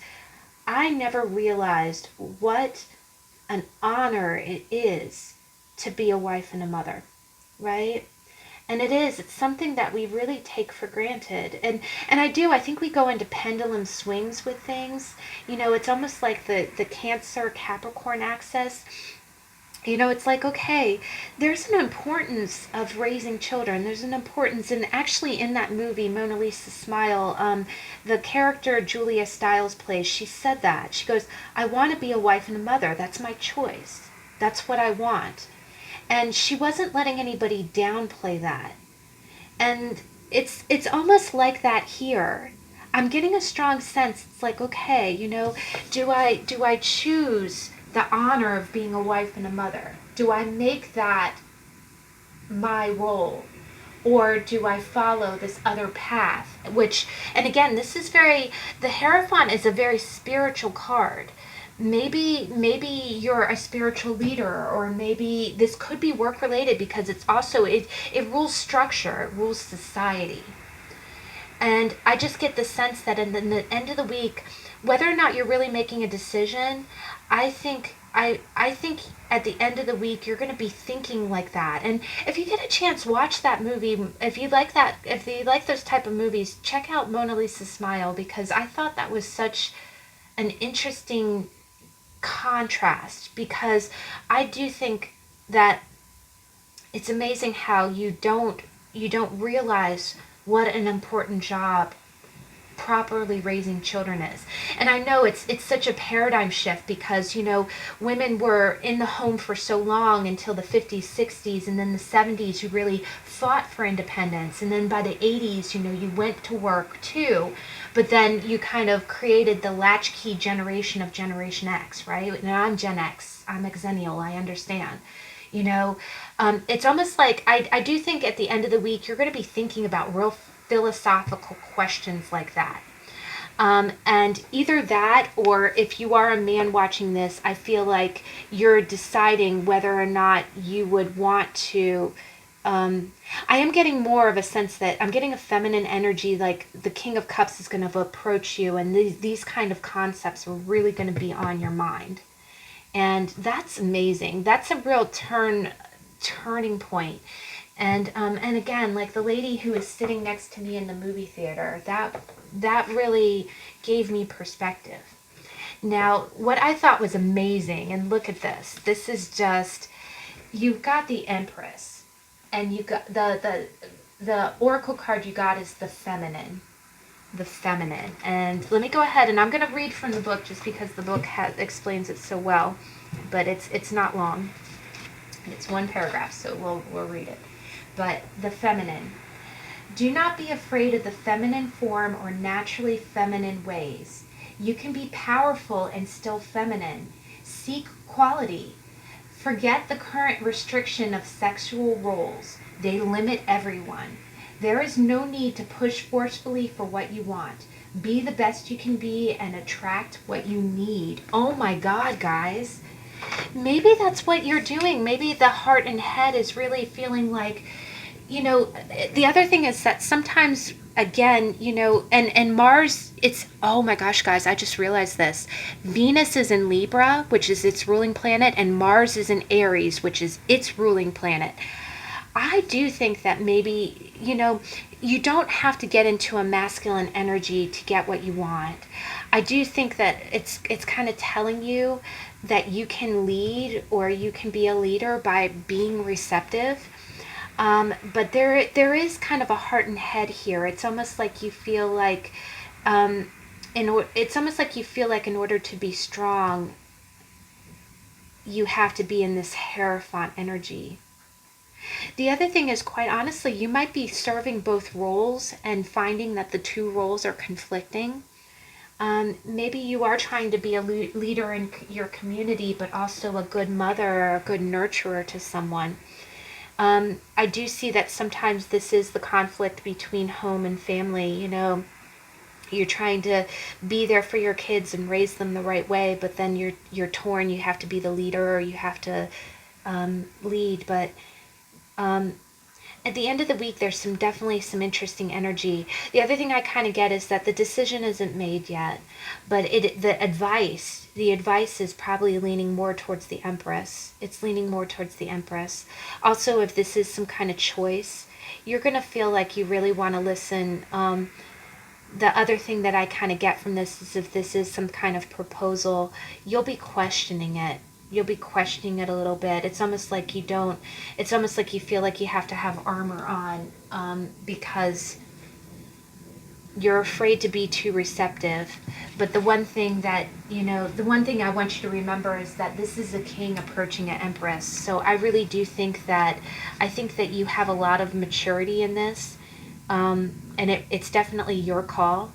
I never realized what an honor it is to be a wife and a mother, right? And it's something that we really take for granted. And I think we go into pendulum swings with things. It's almost like the Cancer Capricorn axis. It's like, okay, there's an importance of raising children. There's an importance, and actually in that movie, Mona Lisa Smile, the character Julia Stiles plays, she said that. She goes, I want to be a wife and a mother. That's my choice. That's what I want. And she wasn't letting anybody downplay that. And it's almost like that here. I'm getting a strong sense. It's like, okay, do I choose the honor of being a wife and a mother? Do I make that my role? Or do I follow this other path? And again, the Hierophant is a very spiritual card. Maybe you're a spiritual leader, or maybe this could be work related, because it rules structure, it rules society. And I just get the sense that in the end of the week, whether or not you're really making a decision, I think at the end of the week you're going to be thinking like that. And if you get a chance, watch that movie. If you like those type of movies, check out Mona Lisa Smile, because I thought that was such an interesting contrast, because I do think that it's amazing how you don't realize what an important job properly raising children is. And I know it's such a paradigm shift, because women were in the home for so long until the 50s, 60s, and then the 70s you really fought for independence, and then by the 80s you went to work too, but then you kind of created the latchkey generation of Generation X, right? And I'm Gen X, I'm Xennial, I understand. It's almost like I do think at the end of the week you're going to be thinking about real philosophical questions like that. And either that, or if you are a man watching this, I feel like you're deciding whether or not you would want to. I am getting more of a sense that I'm getting a feminine energy, like the King of Cups is going to approach you, and these kind of concepts are really going to be on your mind. And that's amazing. That's a real turning point. And again, like the lady who is sitting next to me in the movie theater, that really gave me perspective. Now, what I thought was amazing, and look at this. This is just, you've got the Empress, and you got the oracle card you got is the Feminine. The Feminine. And let me go ahead, and I'm going to read from the book just because the book explains it so well, but it's not long. It's one paragraph, so we'll read it. But the Feminine. Do not be afraid of the feminine form or naturally feminine ways. You can be powerful and still feminine. Seek quality. Forget the current restriction of sexual roles. They limit everyone. There is no need to push forcefully for what you want. Be the best you can be and attract what you need. Oh my God, guys. Maybe that's what you're doing. Maybe the heart and head is really feeling like, the other thing is that sometimes again, and Mars, it's, oh my gosh, guys, I just realized this. Venus is in Libra, which is its ruling planet, and Mars is in Aries, which is its ruling planet. I do think that maybe, you don't have to get into a masculine energy to get what you want. I do think that it's kind of telling you that you can lead, or you can be a leader by being receptive. But there is kind of a heart and head here. It's almost like you feel like, it's almost like you feel like in order to be strong, you have to be in this Hierophant energy. The other thing is, quite honestly, you might be serving both roles and finding that the two roles are conflicting. Maybe you are trying to be a leader in your community, but also a good mother or a good nurturer to someone. I do see that sometimes this is the conflict between home and family. You're trying to be there for your kids and raise them the right way, but then you're torn. You have to be the leader, or you have to lead. But at the end of the week, there's definitely some interesting energy. The other thing I kind of get is that the decision isn't made yet, but the advice is probably leaning more towards the Empress. It's leaning more towards the Empress. Also, if this is some kind of choice, you're going to feel like you really want to listen. The other thing that I kind of get from this is, if this is some kind of proposal, you'll be questioning it. You'll be questioning it a little bit. It's almost like you feel like you have to have armor on, because you're afraid to be too receptive. But the one thing I want you to remember is that this is a king approaching an empress. So I really do think that, you have a lot of maturity in this, and it's definitely your call.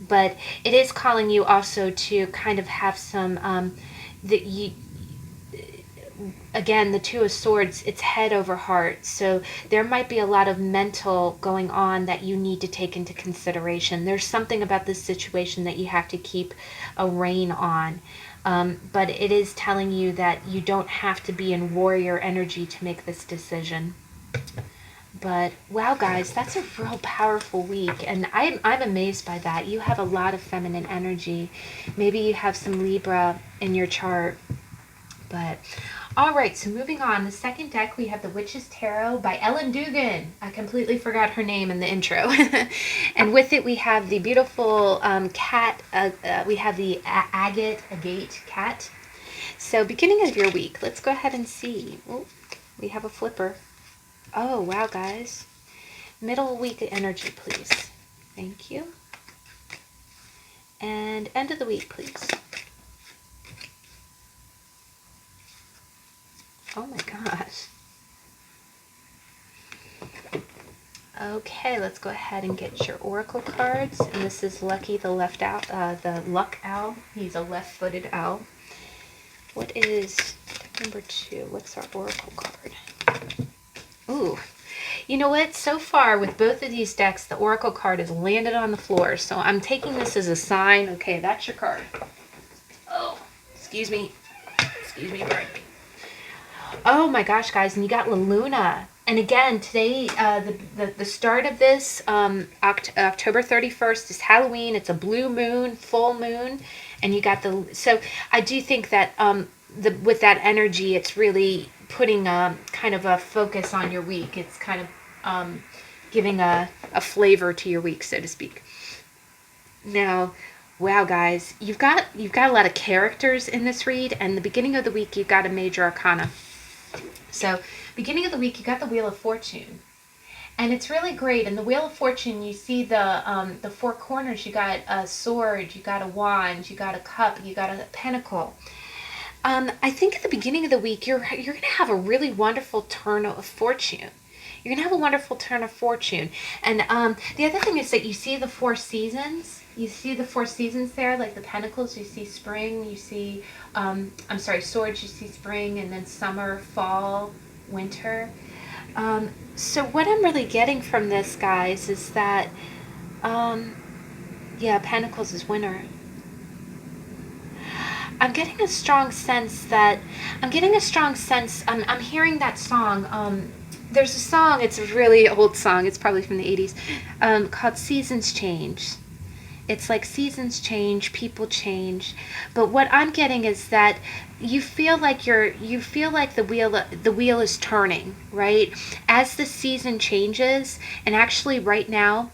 But it is calling you also to kind of have some, again, the Two of Swords, it's head over heart. So there might be a lot of mental going on that you need to take into consideration. There's something about this situation that you have to keep a rein on. But it is telling you that you don't have to be in warrior energy to make this decision. But wow, guys, that's a real powerful week, and I'm amazed by that. You have a lot of feminine energy. Maybe you have some Libra in your chart. But all right, so moving on, the second deck, we have the Witch's Tarot by Ellen Dugan. I completely forgot her name in the intro. And with it, we have the beautiful cat. We have the agate cat. So beginning of your week, let's go ahead and see. Oh, we have a flipper. Oh, wow, guys. Middle week energy, please. Thank you. And end of the week, please. Oh, my gosh. Okay, let's go ahead and get your oracle cards. And this is Lucky, the luck owl. He's a left-footed owl. What is number 2? What's our oracle card? Ooh, you know what? So far with both of these decks, the oracle card has landed on the floor. So I'm taking this as a sign. Okay, that's your card. Oh, excuse me. Excuse me, pardon me. Oh my gosh, guys, and you got La Luna. And again, today, the start of this, October 31st is Halloween. It's a blue moon, full moon. And you got so I do think that with that energy, it's really putting kind of a focus on your week. It's kind of giving a flavor to your week, so to speak. Now, wow, guys, you've got a lot of characters in this read, and the beginning of the week, you've got a major arcana. So, beginning of the week, you got the Wheel of Fortune. And it's really great. In the Wheel of Fortune, you see the four corners. You got a sword, you got a wand, you got a cup, you got a pentacle. I think at the beginning of the week, you're going to have a really wonderful turn of fortune. You're going to have a wonderful turn of fortune. And the other thing is that you see the 4 seasons. You see the 4 seasons there, like the pentacles. You see spring, you see, swords, you see spring, and then summer, fall, winter. So what I'm really getting from this, guys, is that, pentacles is winter. I'm getting a strong sense, I'm hearing that song, There's a song, it's a really old song, it's probably from the 80s, called Seasons Change. It's like seasons change, people change, but what I'm getting is that you feel like the wheel is turning, right? As the season changes, and actually right now,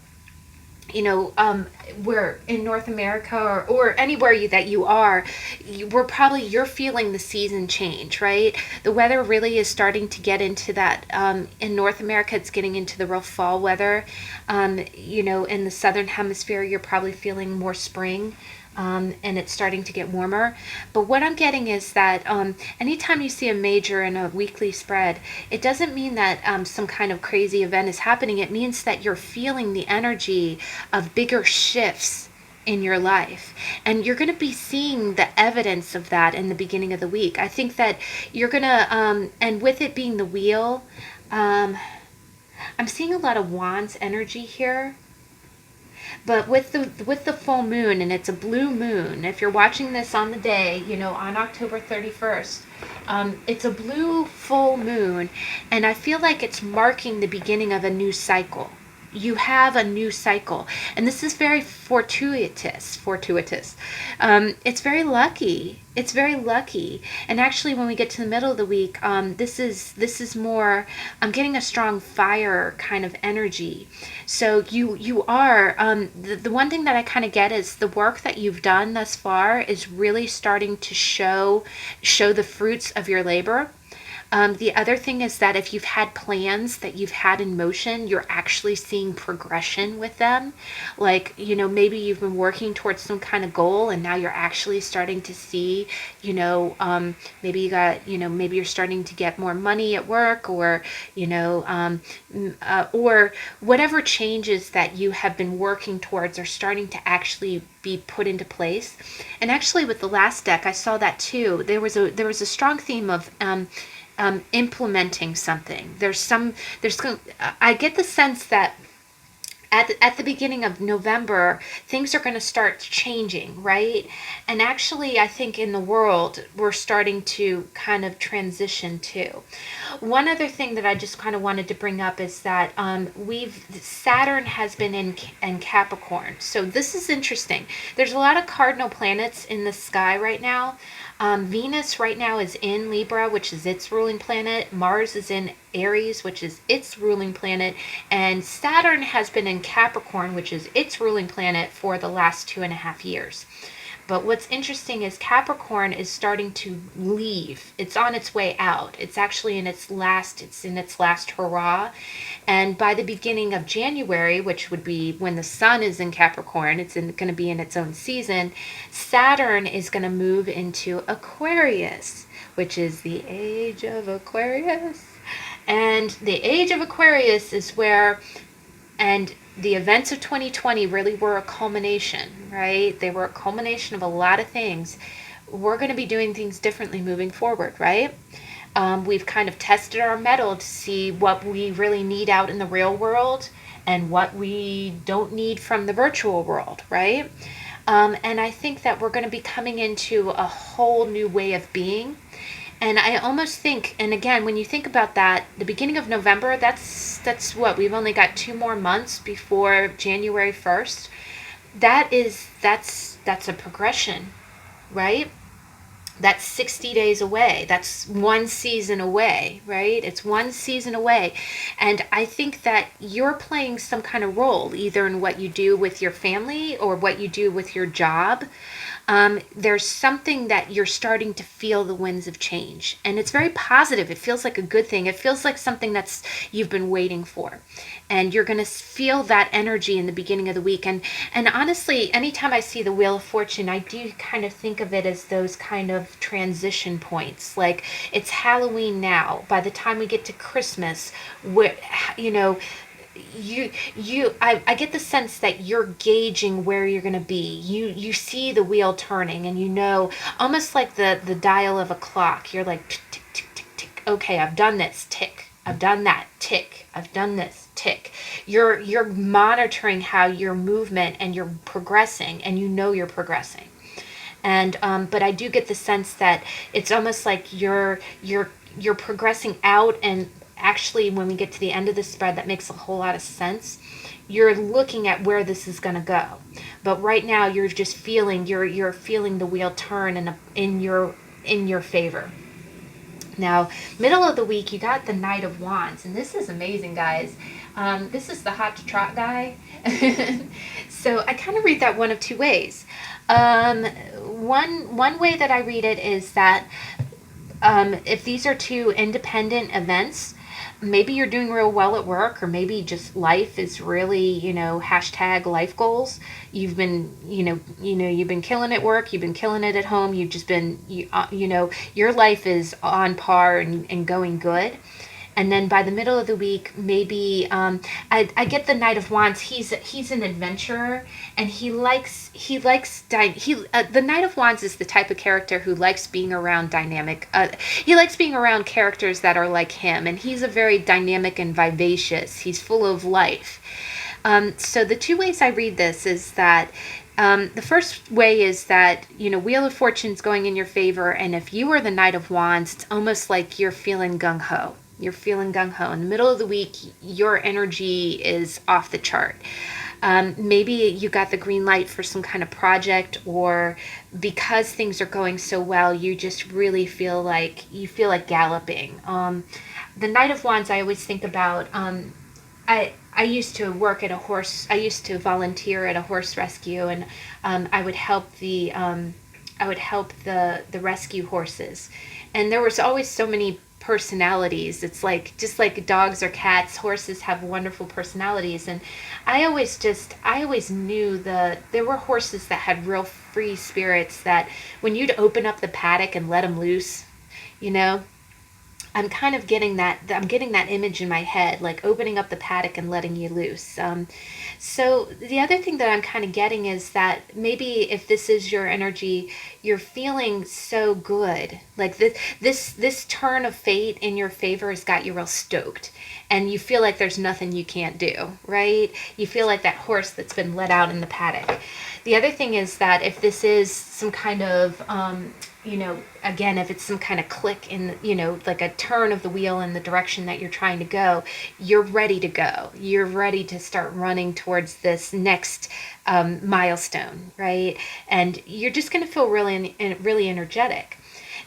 where in North America, or anywhere that you are, you're feeling the season change, right? The weather really is starting to get into that. In North America, it's getting into the real fall weather. In the southern hemisphere, you're probably feeling more spring. And it's starting to get warmer. But what I'm getting is that anytime you see a major in a weekly spread, it doesn't mean that some kind of crazy event is happening. It means that you're feeling the energy of bigger shifts in your life. And you're going to be seeing the evidence of that in the beginning of the week. I think that you're going to, and with it being the wheel, I'm seeing a lot of wands energy here. But with the full moon, and it's a blue moon. If you're watching this on the day, on October 31st, it's a blue full moon, and I feel like it's marking the beginning of a new cycle. You have a new cycle, and this is very fortuitous. It's very lucky. It's very lucky. And actually, when we get to the middle of the week, this is more, I'm getting a strong fire kind of energy. So you are, the one thing that I kind of get is the work that you've done thus far is really starting to show the fruits of your labor. The other thing is that if you've had plans that you've had in motion, you're actually seeing progression with them. Like, maybe you've been working towards some kind of goal, and now you're actually starting to see, maybe maybe you're starting to get more money at work, or, or whatever changes that you have been working towards are starting to actually be put into place. And actually, with the last deck, I saw that too. There was a strong theme of implementing something. I get the sense that at the beginning of November, things are going to start changing, right? And actually, I think in the world, we're starting to kind of transition too. One other thing that I just kind of wanted to bring up is that Saturn has been in Capricorn. So this is interesting. There's a lot of cardinal planets in the sky right now. Venus right now is in Libra, which is its ruling planet. Mars is in Aries, which is its ruling planet. And Saturn has been in Capricorn, which is its ruling planet, for the last 2.5 years. But what's interesting is Capricorn is starting to leave. It's on its way out. It's actually in its last hurrah. And by the beginning of January, which would be when the sun is in Capricorn, it's going to be in its own season, Saturn is going to move into Aquarius, which is the age of Aquarius. And the age of Aquarius is where, and the events of 2020 really were a culmination, right? They were a culmination of a lot of things. We're going to be doing things differently moving forward, right? We've kind of tested our mettle to see what we really need out in the real world and what we don't need from the virtual world, right? And I think that we're going to be coming into a whole new way of being. And I almost think, and again, when you think about that, the beginning of November, that's what, we've only got 2 more months before January 1st. That's a progression, right? That's 60 days away. That's 1 season away, right? It's 1 season away. And I think that you're playing some kind of role, either in what you do with your family or what you do with your job. There's something that you're starting to feel the winds of change, and it's very positive. It feels like a good thing. It feels like something that's you've been waiting for, and you're going to feel that energy in the beginning of the week. And honestly, anytime I see the Wheel of Fortune, I do kind of think of it as those kind of transition points. Like, it's Halloween now. By the time we get to Christmas, I get the sense that you're gauging where you're going to be. You see the wheel turning, and almost like the dial of a clock. You're like, tick, tick, tick, tick, tick. Okay, I've done this, tick. I've done that, tick. I've done this, tick. You're monitoring how your movement, and you're progressing, and you're progressing. And but I do get the sense that it's almost like you're progressing out, and actually, when we get to the end of the spread, that makes a whole lot of sense. You're looking at where this is going to go, but right now you're just feeling you're feeling the wheel turn in your favor. Now, middle of the week, you got the Knight of Wands, and this is amazing, guys. This is the hot to trot guy. So I kind of read that one of two ways. One way that I read it is that if these are two independent events, maybe you're doing real well at work, or maybe just life is really, hashtag life goals. You've been, you've been killing it at work, you've been killing it at home, you've just been, your life is on par and going good. And then by the middle of the week, maybe I get the Knight of Wands. He's an adventurer, and the Knight of Wands is the type of character who likes being around dynamic. He likes being around characters that are like him, and he's a very dynamic and vivacious. He's full of life. So the two ways I read this is that the first way is that, Wheel of Fortune's going in your favor, and if you are the Knight of Wands, it's almost like you're feeling gung-ho. You're feeling gung-ho. In the middle of the week, your energy is off the chart. Maybe you got the green light for some kind of project, or because things are going so well, you just really feel like galloping. The Knight of Wands, I always think about, I used to work at I used to volunteer at a horse rescue, and I would help the rescue horses. And there was always so many personalities. It's like, just like dogs or cats, horses have wonderful personalities. And I always knew that there were horses that had real free spirits, that when you'd open up the paddock and let them loose, I'm kind of getting that image in my head, like opening up the paddock and letting you loose. So the other thing that I'm kind of getting is that maybe if this is your energy, you're feeling so good. Like this turn of fate in your favor has got you real stoked. And you feel like there's nothing you can't do, right? You feel like that horse that's been let out in the paddock. The other thing is that if this is some kind of, again, if it's some kind of click in, like a turn of the wheel in the direction that you're trying to go, you're ready to go. You're ready to start running towards this next milestone, right? And you're just going to feel really energetic.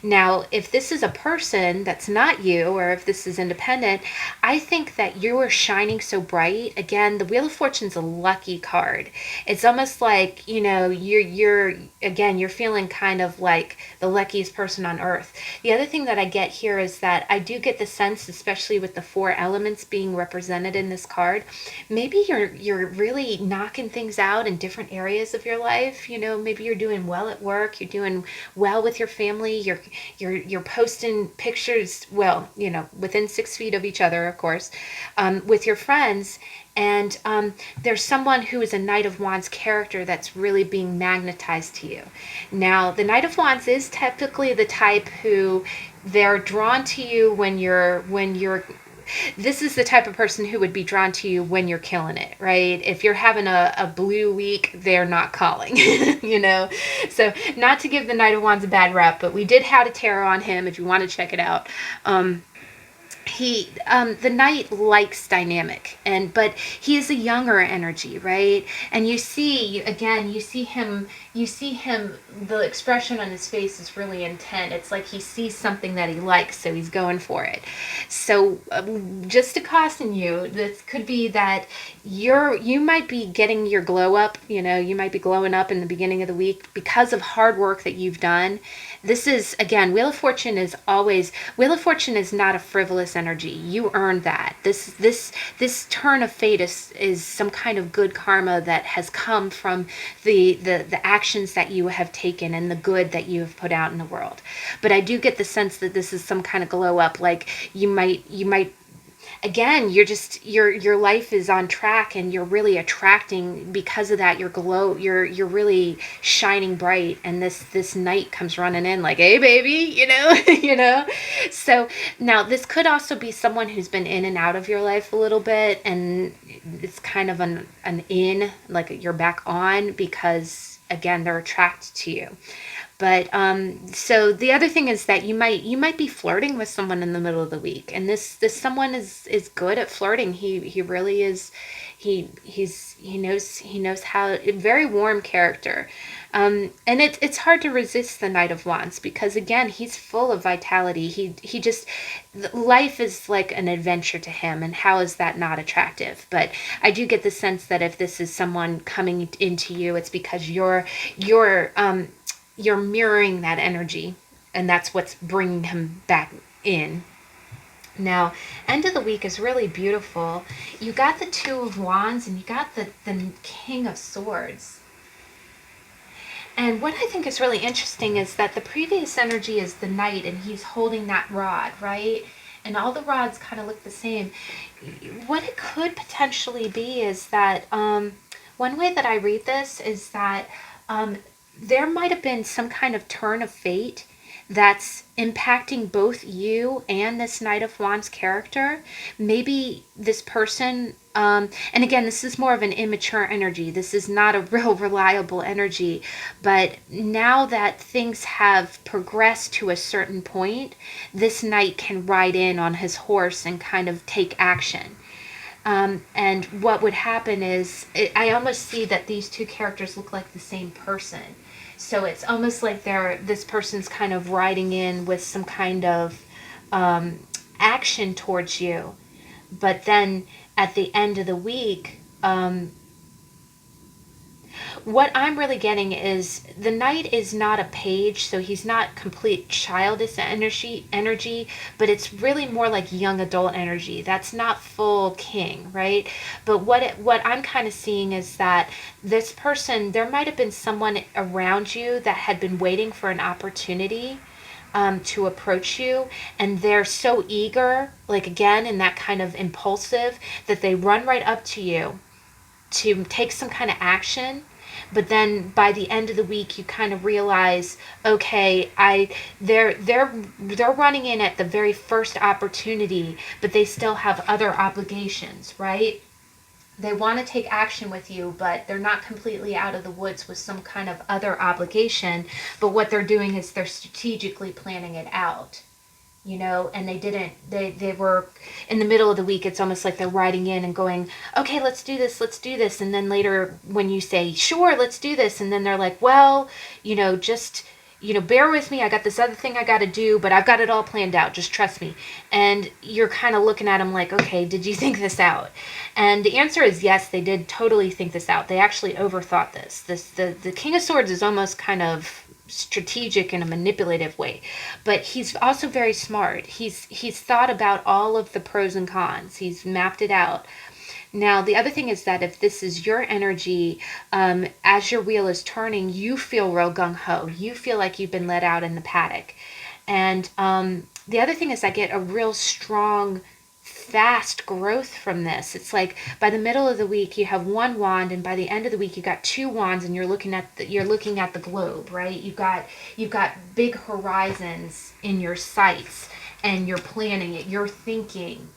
Now, if this is a person that's not you, or if this is independent, I think that you are shining so bright. Again, the Wheel of Fortune's a lucky card. It's almost like, you're feeling kind of like the luckiest person on earth. The other thing that I get here is that I do get the sense, especially with the 4 elements being represented in this card, maybe you're really knocking things out in different areas of your life. Maybe you're doing well at work, you're doing well with your family, you're posting pictures, within 6 feet of each other, of course, with your friends. And there's someone who is a Knight of Wands character that's really being magnetized to you. Now, the Knight of Wands is typically the type who they're drawn to you when you're this is the type of person who would be drawn to you when you're killing it, right? If you're having a blue week, they're not calling, So not to give the Knight of Wands a bad rep, but we did have a tarot on him if you want to check it out. The knight likes dynamic, but he is a younger energy, right? And you see him, the expression on his face is really intent. It's like he sees something that he likes, so he's going for it. So just to caution you, this could be that you might be getting your glow up, you might be glowing up in the beginning of the week because of hard work that you've done. This is, again, Wheel of Fortune is not a frivolous energy. You earned that. This turn of fate is some kind of good karma that has come from the actions that you have taken and the good that you have put out in the world. But I do get the sense that this is some kind of glow up, like you might again, your life is on track, and you're really attracting, because of that, you're really shining bright, and this knight comes running in like, hey baby, So now this could also be someone who's been in and out of your life a little bit, and it's kind of an in, like you're back on, because again, they're attracted to you. But so the other thing is that you might be flirting with someone in the middle of the week, and this someone is good at flirting. He really is. He knows how. A very warm character. And it's hard to resist the Knight of Wands, because again, he's full of vitality. He just, life is like an adventure to him, and how is that not attractive? But I do get the sense that if this is someone coming into you, it's because you're mirroring that energy, and that's what's bringing him back in. Now, end of the week is really beautiful. You got the Two of Wands, and you got the King of Swords. And what I think is really interesting is that the previous energy is the Knight, and he's holding that rod, right? And all the rods kind of look the same. What it could potentially be is that one way that I read this is that there might have been some kind of turn of fate that's impacting both you and this Knight of Wands character. Maybe this person, and again, this is more of an immature energy. This is not a real reliable energy. But now that things have progressed to a certain point, this Knight can ride in on his horse and kind of take action. And what would happen is, I almost see that these two characters look like the same person. So it's almost like this person's kind of riding in with some kind of action towards you. But then at the end of the week, what I'm really getting is the Knight is not a page, so he's not complete childish energy, but it's really more like young adult energy. That's not full king, right? But what I'm kind of seeing is that this person, there might have been someone around you that had been waiting for an opportunity to approach you, and they're so eager, like again, in that kind of impulsive, that they run right up to you to take some kind of action. But then by the end of the week, you kind of realize, okay, they're running in at the very first opportunity, but they still have other obligations, right? They want to take action with you, but they're not completely out of the woods with some kind of other obligation. But what they're doing is they're strategically planning it out. And they were in the middle of the week. It's almost like they're riding in and going, okay, let's do this. And then later when you say, sure, let's do this. And then they're like, well, just, bear with me. I got this other thing I got to do, but I've got it all planned out. Just trust me. And you're kind of looking at them like, okay, did you think this out? And the answer is yes, they did totally think this out. They actually overthought this. The King of Swords is almost kind of strategic in a manipulative way, but he's also very smart. He's thought about all of the pros and cons. He's mapped it out. Now, the other thing is that if this is your energy, as your wheel is turning, you feel real gung-ho. You feel like you've been let out in the paddock. And the other thing is I get a real strong, fast growth from this. It's like by the middle of the week you have one wand, and by the end of the week you got two wands, and you're looking at the globe, right? You've got big horizons in your sights, and you're planning it. You're thinking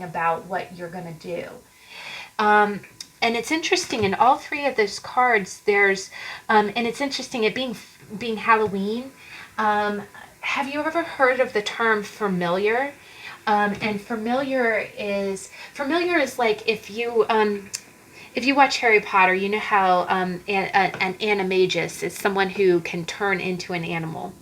about what you're going to do. And it's interesting in all three of those cards. There's and it's interesting it being Halloween. Have you ever heard of the term familiar? And familiar is like if you watch Harry Potter, you know how an animagus is someone who can turn into an animal.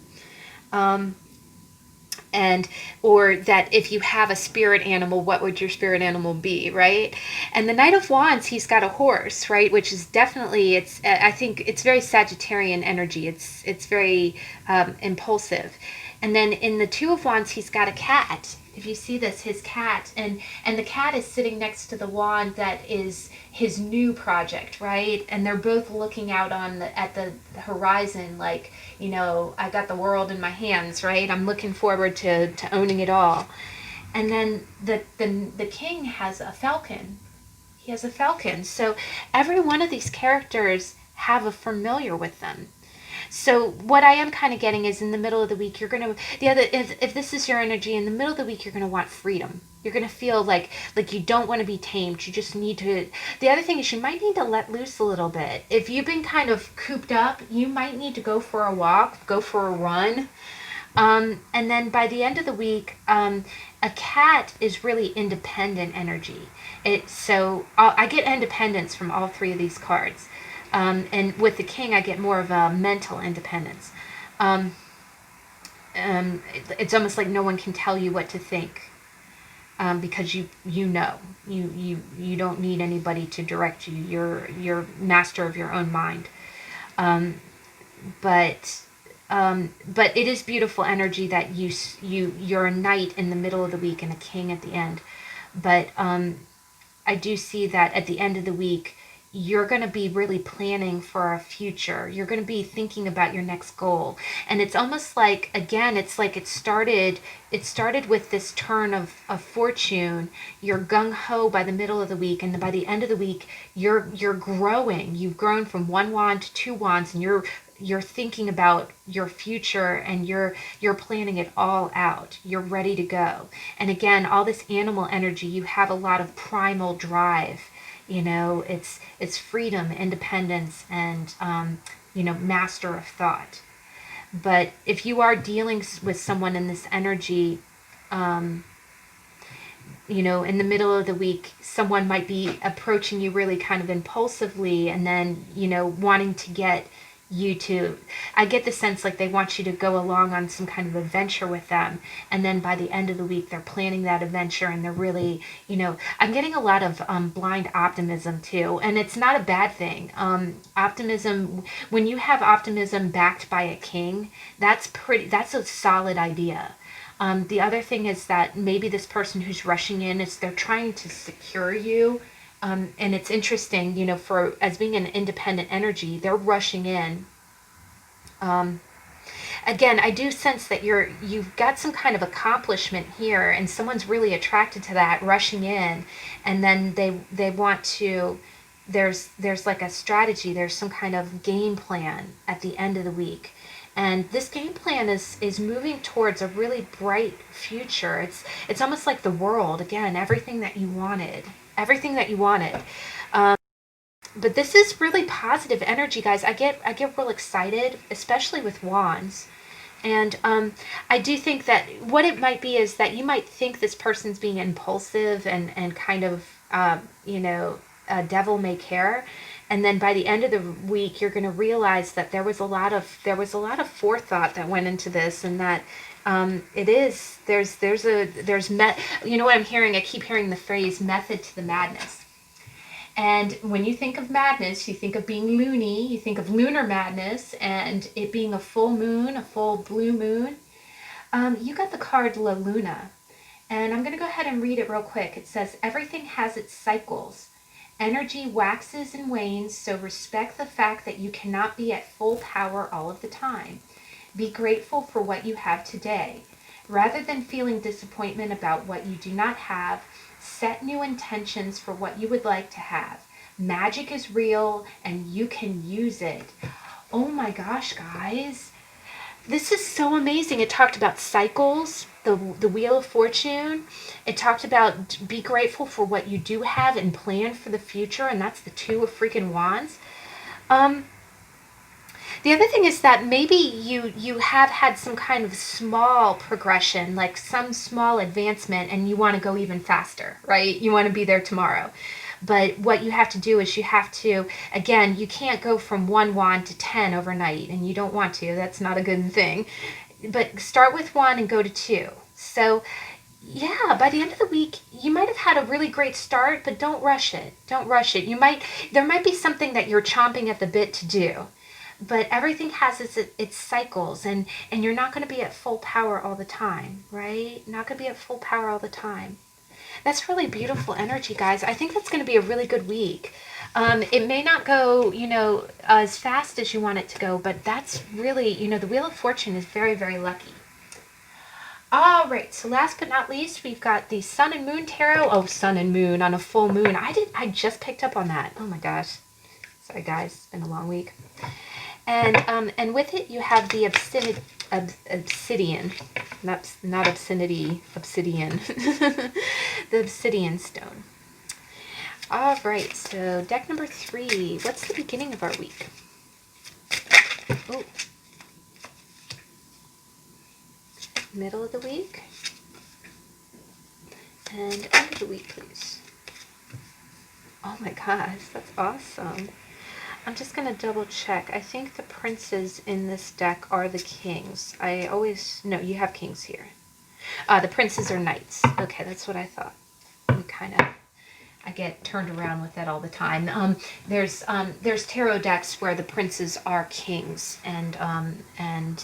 Or that if you have a spirit animal, what would your spirit animal be, right? And the Knight of Wands, he's got a horse, right? Which is definitely, I think it's very Sagittarian energy. It's very impulsive. And then in the Two of Wands, he's got a cat. If you see this, his cat, and the cat is sitting next to the wand that is his new project, right? And they're both looking out at the horizon, like, I got the world in my hands, right? I'm looking forward to owning it all. And then the king has a falcon. He has a falcon. So every one of these characters have a familiar with them. So what I am kind of getting is in the middle of the week, if this is your energy, in the middle of the week, you're going to want freedom. You're going to feel like you don't want to be tamed. You just need to. The other thing is you might need to let loose a little bit. If you've been kind of cooped up, you might need to go for a walk, go for a run. And then by the end of the week, a cat is really independent energy. So I get independence from all three of these cards. And with the king, I get more of a mental independence. It's almost like no one can tell you what to think, because you know you don't need anybody to direct you. You're master of your own mind. But it is beautiful energy that you're a knight in the middle of the week and a king at the end. But I do see that at the end of the week, you're going to be really planning for a future. You're going to be thinking about your next goal. And it's almost like, again, it's like it started with this turn of fortune. You're gung-ho by the middle of the week, and by the end of the week, you're growing. You've grown from one wand to two wands, and you're thinking about your future, and you're planning it all out. You're ready to go. And again, all this animal energy, you have a lot of primal drive. It's freedom, independence, and master of thought. But if you are dealing with someone in this energy, in the middle of the week, someone might be approaching you really kind of impulsively, and then wanting to get you to, I get the sense like they want you to go along on some kind of adventure with them, and then by the end of the week they're planning that adventure, and they're really, I'm getting a lot of blind optimism too, and it's not a bad thing. Optimism, when you have optimism backed by a king, that's a solid idea. The other thing is that maybe this person who's rushing in, they're trying to secure you. And it's interesting, for as being an independent energy, they're rushing in. Again, I do sense that you've got some kind of accomplishment here, and someone's really attracted to that, rushing in, and then they want to. There's like a strategy. There's some kind of game plan at the end of the week. And this game plan is moving towards a really bright future. It's almost like the world, again, everything that you wanted. But this is really positive energy, guys. I get real excited, especially with wands. And I do think that what it might be is that you might think this person's being impulsive and kind of, a devil may care. And then by the end of the week, you're going to realize that there was a lot of forethought that went into this, and that you know what I'm hearing? I keep hearing the phrase method to the madness. And when you think of madness, you think of being loony, you think of lunar madness, and it being a full moon, a full blue moon. You got the card La Luna, and I'm going to go ahead and read it real quick. It says, everything has its cycles. Energy waxes and wanes, so respect the fact that you cannot be at full power all of the time. Be grateful for what you have today. Rather than feeling disappointment about what you do not have, set new intentions for what you would like to have. Magic is real, and you can use it. Oh my gosh, guys. This is so amazing. It talked about cycles, the Wheel of Fortune. It talked about be grateful for what you do have and plan for the future, and that's the Two of freaking Wands. The other thing is that maybe you have had some kind of small progression, like some small advancement, and you want to go even faster, right? You want to be there tomorrow. But what you have to do is you have to, again, you can't go from 1 wand to 10 overnight, and you don't want to. That's not a good thing. But start with 1 and go to 2. So, yeah, by the end of the week, you might have had a really great start, but don't rush it. Don't rush it. There might be something that you're chomping at the bit to do. But everything has its cycles, and you're not going to be at full power all the time, right? Not going to be at full power all the time. That's really beautiful energy, guys. I think that's going to be a really good week. It may not go, as fast as you want it to go, but that's really, the Wheel of Fortune is very, very lucky. All right, so last but not least, we've got the Sun and Moon Tarot. Oh, Sun and Moon on a full moon. I just picked up on that. Oh my gosh. Sorry, guys. It's been a long week. And with it, you have the obsidian, not obscenity, obsidian, the obsidian stone. All right, so deck number 3. What's the beginning of our week? Oh, middle of the week, and end of the week, please. Oh my gosh, that's awesome. I'm just going to double check. I think the princes in this deck are the kings. No, you have kings here. The princes are knights. Okay, that's what I thought. I get turned around with that all the time. There's tarot decks where the princes are kings, and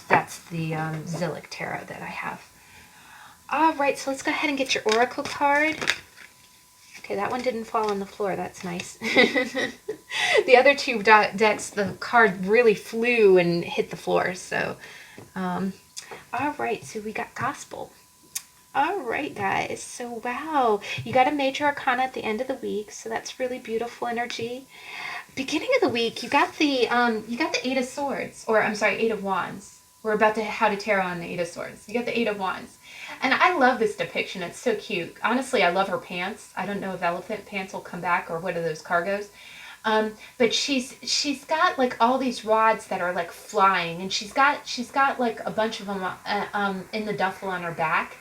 that's the Zillick tarot that I have. All right, so let's go ahead and get your oracle card. Okay, that one didn't fall on the floor. That's nice. The other two decks, the card really flew and hit the floor. So, all right, so we got gospel. All right, guys. So, wow, you got a major arcana at the end of the week. So that's really beautiful energy. Beginning of the week, you got the Eight of Swords, or I'm sorry, Eight of Wands. We're about to how to tarot on the Eight of Swords. You got the Eight of Wands. And I love this depiction. It's so cute. Honestly, I love her pants. I don't know if elephant pants will come back or what are those cargos. But she's got like all these rods that are like flying, and she's got like a bunch of them in the duffel on her back,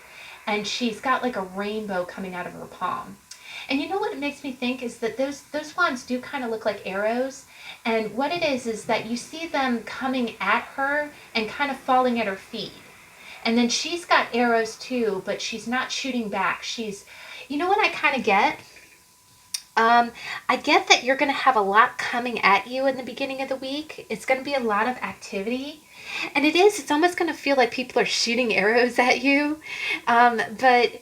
and she's got like a rainbow coming out of her palm. And you know what it makes me think is that those wands do kind of look like arrows. And what it is that you see them coming at her and kind of falling at her feet. And then she's got arrows too, but she's not shooting back. You know what I kind of get? I get that you're going to have a lot coming at you in the beginning of the week. It's going to be a lot of activity. And it's almost going to feel like people are shooting arrows at you. But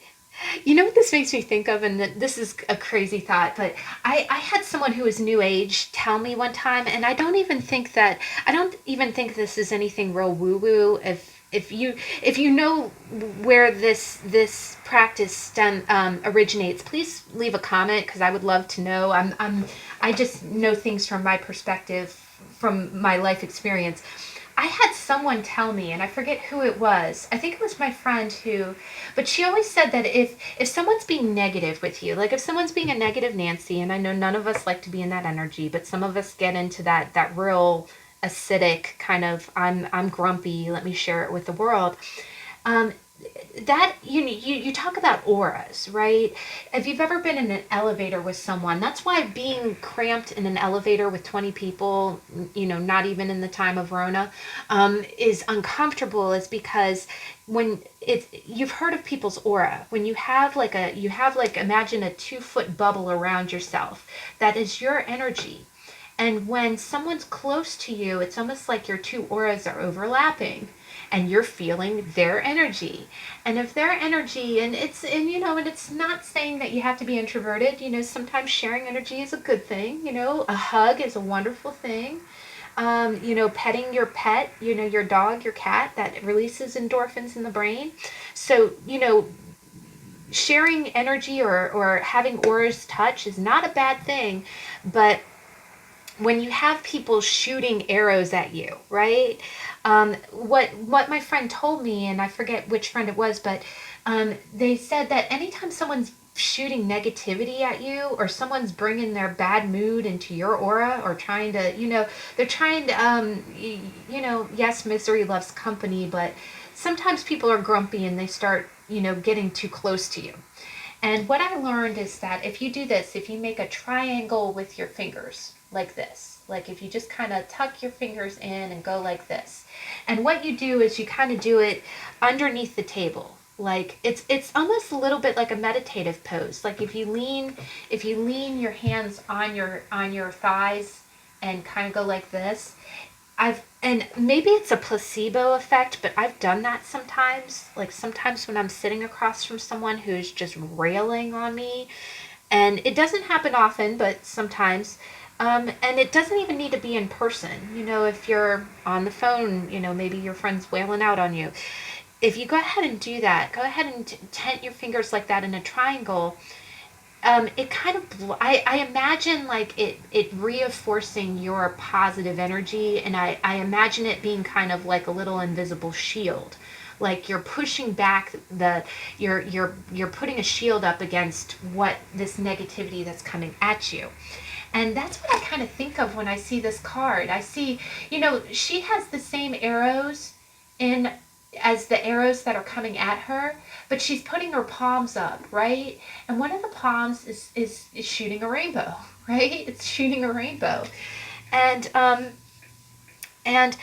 you know what this makes me think of? And this is a crazy thought, but I had someone who was New Age tell me one time, and I don't even think this is anything real woo-woo. If you know where this practice originates, please leave a comment, because I would love to know. I just know things from my perspective, from my life experience. I had someone tell me, and I forget who it was. I think it was my friend but she always said that if someone's being negative with you, like if someone's being a negative Nancy, and I know none of us like to be in that energy, but some of us get into that real acidic kind of, I'm grumpy, let me share it with the world. That you talk about auras, right? If you've ever been in an elevator with someone, that's why being cramped in an elevator with 20 people, not even in the time of Rona, is uncomfortable, is because when you've heard of people's aura, when you have imagine a 2-foot bubble around yourself, that is your energy. And when someone's close to you, it's almost like your two auras are overlapping, and you're feeling their energy. And if their energy, and it's not saying that you have to be introverted. Sometimes sharing energy is a good thing. A hug is a wonderful thing. Petting your pet, your dog, your cat, that releases endorphins in the brain. So, sharing energy or having auras touch is not a bad thing, but when you have people shooting arrows at you, right? What my friend told me, and I forget which friend it was, but they said that anytime someone's shooting negativity at you, or someone's bringing their bad mood into your aura, or trying to, they're trying to, yes, misery loves company, but sometimes people are grumpy and they start, getting too close to you. And what I learned is that if you do this, if you make a triangle with your fingers, like this, like if you just kind of tuck your fingers in and go like this, and what you do is you kind of do it underneath the table, like it's almost a little bit like a meditative pose. Like if you lean your hands on your thighs and kind of go like this, and maybe it's a placebo effect, but I've done that sometimes. Like sometimes when I'm sitting across from someone who's just railing on me, and it doesn't happen often, but sometimes. And it doesn't even need to be in person. If you're on the phone, maybe your friend's wailing out on you. If you go ahead and do that, go ahead and tent your fingers like that in a triangle. it kind of I imagine like it reinforcing your positive energy, and I imagine it being kind of like a little invisible shield, like you're pushing back the you're putting a shield up against what this negativity that's coming at you. And that's what I kind of think of when I see this card. I see, she has the same arrows in as the arrows that are coming at her, but she's putting her palms up, right? And one of the palms is shooting a rainbow, right? It's shooting a rainbow. And and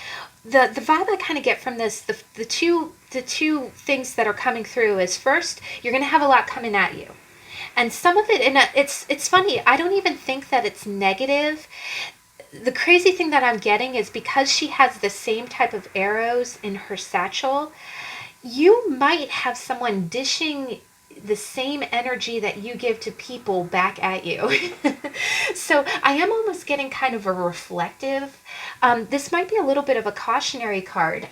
the vibe I kind of get from this, the two things that are coming through is, first, you're going to have a lot coming at you, and some of it, and it's funny, I don't even think that it's negative. The crazy thing that I'm getting is, because she has the same type of arrows in her satchel, you might have someone dishing the same energy that you give to people back at you. So I am almost getting kind of a reflective. This might be a little bit of a cautionary card.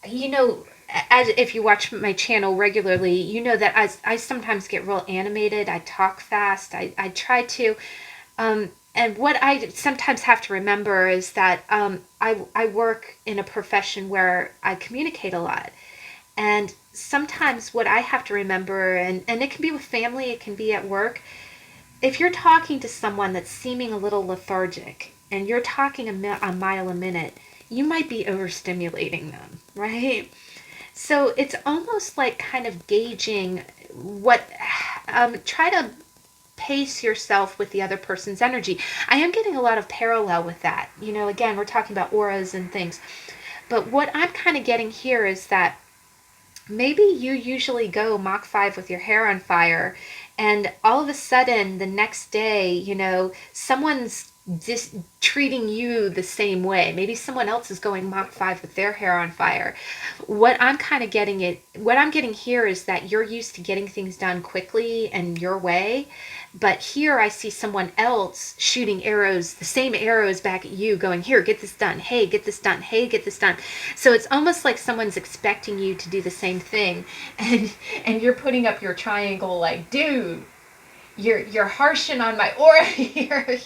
You know, as if you watch my channel regularly, you know that I sometimes get real animated. I talk fast. I try to. And what I sometimes have to remember is that I work in a profession where I communicate a lot. And sometimes what I have to remember, and it can be with family, it can be at work, if you're talking to someone that's seeming a little lethargic and you're talking a mile a minute, you might be overstimulating them, right? So it's almost like kind of gauging what, try to pace yourself with the other person's energy. I am getting a lot of parallel with that. Again, we're talking about auras and things. But what I'm kind of getting here is that maybe you usually go Mach 5 with your hair on fire, and all of a sudden the next day, someone's just treating you the same way. Maybe someone else is going Mach 5 with their hair on fire. What I'm getting here is that you're used to getting things done quickly and your way. But here I see someone else shooting arrows, the same arrows back at you, going, here, get this done. Hey, get this done. Hey, get this done. So it's almost like someone's expecting you to do the same thing. And you're putting up your triangle like, dude, you're harshing on my aura here.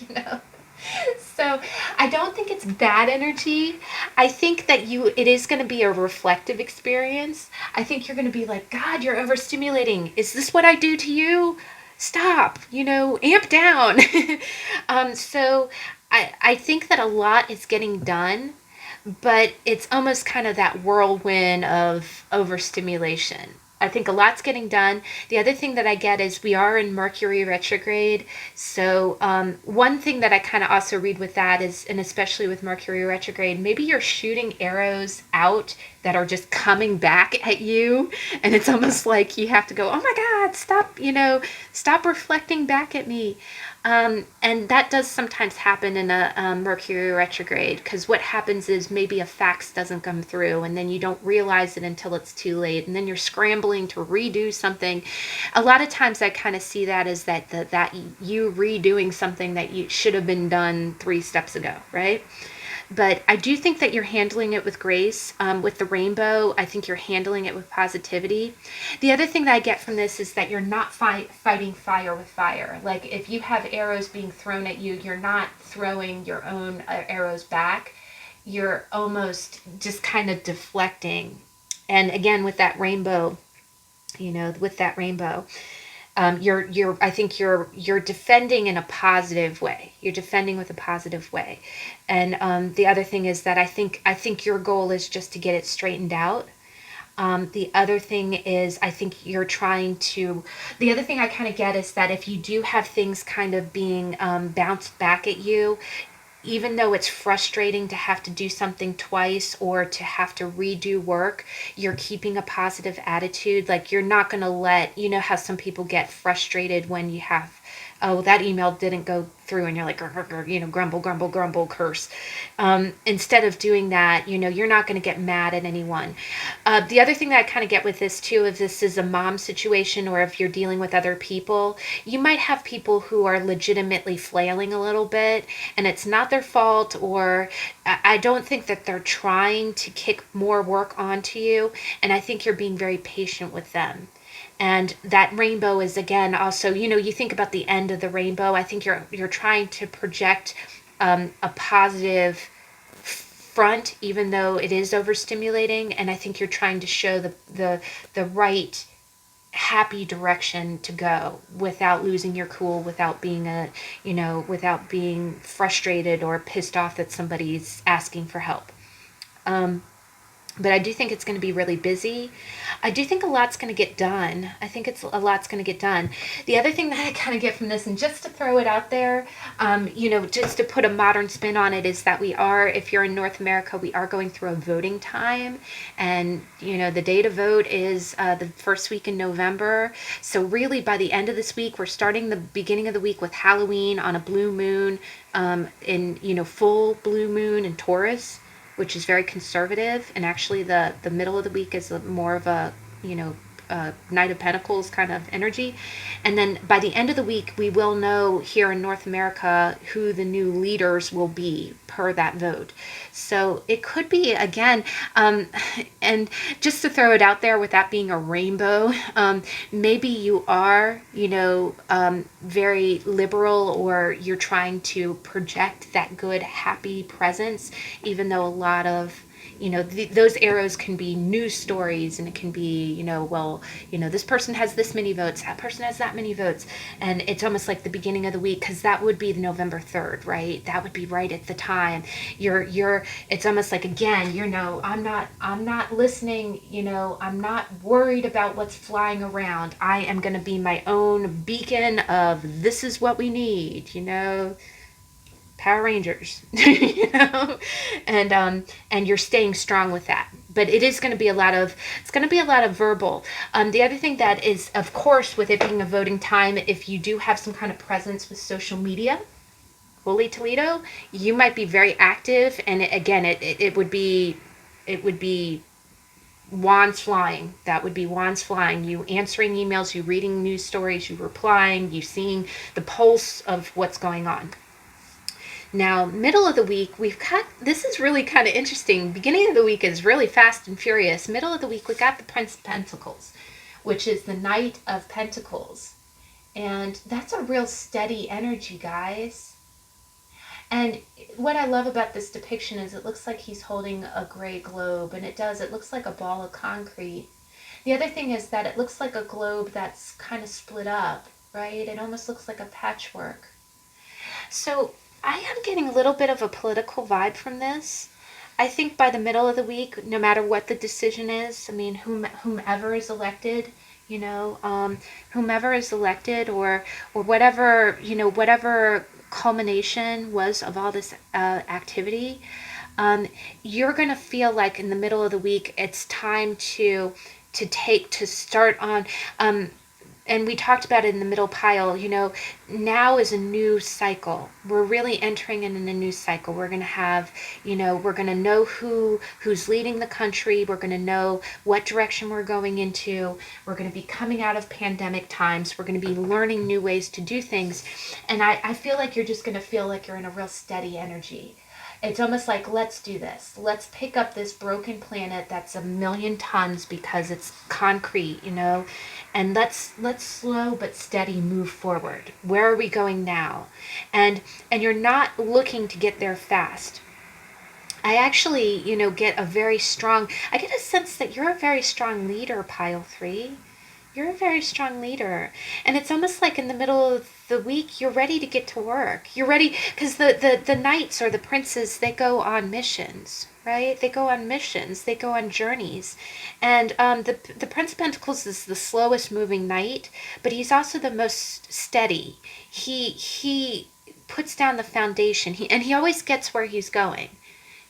So I don't think it's bad energy. I think that it is going to be a reflective experience. I think you're going to be like, God, you're overstimulating. Is this what I do to you? Stop, amp down. So I think that a lot is getting done, but it's almost kind of that whirlwind of overstimulation. I think a lot's getting done. The other thing that I get is we are in Mercury retrograde. So one thing that I kind of also read with that is, and especially with Mercury retrograde, maybe you're shooting arrows out that are just coming back at you. And it's almost like you have to go, oh my God, stop reflecting back at me. And that does sometimes happen in a Mercury retrograde, because what happens is maybe a fax doesn't come through, and then you don't realize it until it's too late, and then you're scrambling to redo something. A lot of times I kind of see that as that you redoing something that you should have been done 3 steps ago, right? But I do think that you're handling it with grace. With the rainbow, I think you're handling it with positivity. The other thing that I get from this is that you're not fighting fire with fire. Like, if you have arrows being thrown at you, you're not throwing your own arrows back. You're almost just kind of deflecting. And again, with that rainbow, I think you're defending in a positive way. You're defending with a positive way. And the other thing is that I think your goal is just to get it straightened out. The other thing is, I think you're trying to. The other thing I kind of get is that if you do have things kind of being bounced back at you, even though it's frustrating to have to do something twice or to have to redo work, you're keeping a positive attitude. Like, you're not going to how some people get frustrated when you have oh, that email didn't go through, and you're like, "Grr, grr, grr," grumble, grumble, grumble, curse. Instead of doing that, you're not going to get mad at anyone. The other thing that I kind of get with this too, if this is a mom situation or if you're dealing with other people, you might have people who are legitimately flailing a little bit, and it's not their fault, or I don't think that they're trying to kick more work onto you, and I think you're being very patient with them. And that rainbow is, again, also, you think about the end of the rainbow. I think you're trying to project a positive front, even though it is overstimulating, and I think you're trying to show the right happy direction to go without losing your cool, without being without being frustrated or pissed off that somebody's asking for help. But I do think it's going to be really busy. I do think a lot's going to get done. I think it's a lot's going to get done. The other thing that I kind of get from this, and just to throw it out there, just to put a modern spin on it, is that if you're in North America, we are going through a voting time. And, the day to vote is the first week in November. So really by the end of this week, we're starting the beginning of the week with Halloween on a blue moon, full blue moon in Taurus, which is very conservative, and actually the middle of the week is more of a Knight of Pentacles kind of energy. And then by the end of the week, we will know here in North America who the new leaders will be per that vote. So it could be, again, and just to throw it out there, with that being a rainbow, maybe you are, very liberal, or you're trying to project that good, happy presence, even though a lot of those arrows can be news stories, and it can be, this person has this many votes, that person has that many votes. And it's almost like the beginning of the week, because that would be November 3rd, right? That would be right at the time. It's almost like, again, I'm not listening, I'm not worried about what's flying around. I am going to be my own beacon of this is what we need, Power Rangers, and you're staying strong with that. But it is going to be a lot of verbal. The other thing that is, of course, with it being a voting time, if you do have some kind of presence with social media, Holy Toledo, you might be very active, and it would be wands flying. That would be wands flying. You answering emails, you reading news stories, you replying, you seeing the pulse of what's going on. Now, middle of the week, this is really kind of interesting. Beginning of the week is really fast and furious. Middle of the week, we got the Prince of Pentacles, which is the Knight of Pentacles. And that's a real steady energy, guys. And what I love about this depiction is it looks like he's holding a gray globe, and it looks like a ball of concrete. The other thing is that it looks like a globe that's kind of split up, right? It almost looks like a patchwork. So I am getting a little bit of a political vibe from this. I think by the middle of the week, no matter what the decision is, I mean, whomever is elected, whomever is elected, or whatever, whatever culmination was of all this activity, you're going to feel like in the middle of the week, it's time to start on, and we talked about it in the middle pile, now is a new cycle. We're really entering in a new cycle. We're going to have, we're going to know who's leading the country. We're going to know what direction we're going into. We're going to be coming out of pandemic times. We're going to be learning new ways to do things. And I feel like you're just going to feel like you're in a real steady energy. It's almost like, let's do this. Let's pick up this broken planet that's 1,000,000 tons because it's concrete, and let's slow but steady move forward. Where are we going now? And you're not looking to get there fast. I actually, get a sense that you're a very strong leader, Pile 3. You're a very strong leader. And it's almost like in the middle of the week, you're ready to get to work. You're ready, because the knights or the princes, they go on missions, right? They go on missions. They go on journeys. And the Prince of Pentacles is the slowest moving knight, but he's also the most steady. He puts down the foundation, and he always gets where he's going.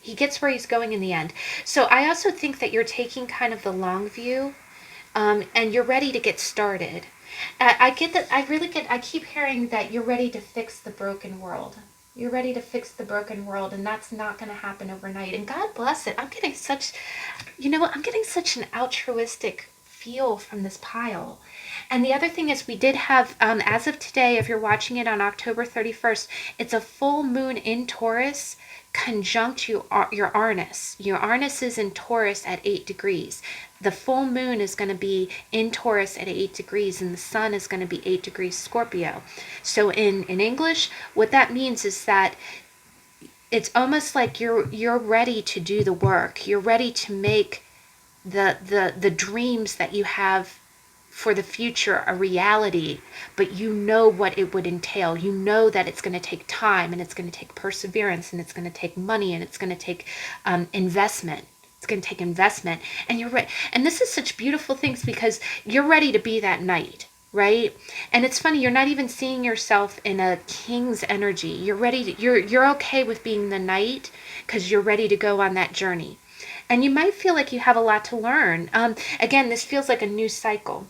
He gets where he's going in the end. So I also think that you're taking kind of the long view, and you're ready to get started. I get that. I keep hearing that you're ready to fix the broken world. You're ready to fix the broken world, and that's not going to happen overnight. And God bless it. I'm getting such, you know what? I'm getting such an altruistic feel from this pile. And the other thing is, we did have, as of today, if you're watching it on October 31st, it's a full moon in Taurus conjunct Uranus. Uranus is in Taurus at 8 degrees. The full moon is going to be in Taurus at 8 degrees, and the sun is going to be 8 degrees Scorpio. So in English, what that means is that it's almost like you're ready to do the work. You're ready to make the dreams that you have for the future a reality, but you know what it would entail. You know that it's going to take time, and it's going to take perseverance, and it's going to take money, and it's going to take investment. It's going to take investment, and you're right. And this is such beautiful things because you're ready to be that knight, right? And it's funny, you're not even seeing yourself in a king's energy. You're ready to, you're okay with being the knight because you're ready to go on that journey. And you might feel like you have a lot to learn. Again, this feels like a new cycle.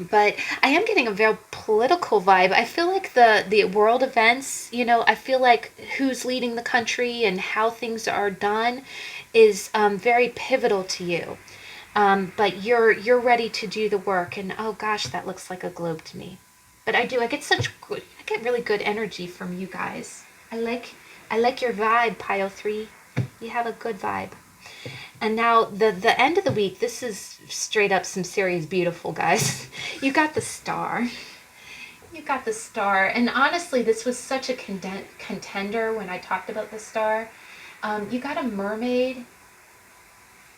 But I am getting a very political vibe. I feel like the world events, I feel like who's leading the country and how things are done is very pivotal to you. But you're ready to do the work, and oh gosh, that looks like a globe to me. But I get really good energy from you guys. I like your vibe, Pile 3. You have a good vibe. And now the end of the week, this is straight up some serious beautiful, guys. You got the star. You got the star. And honestly, this was such a contender when I talked about the star. You got a mermaid.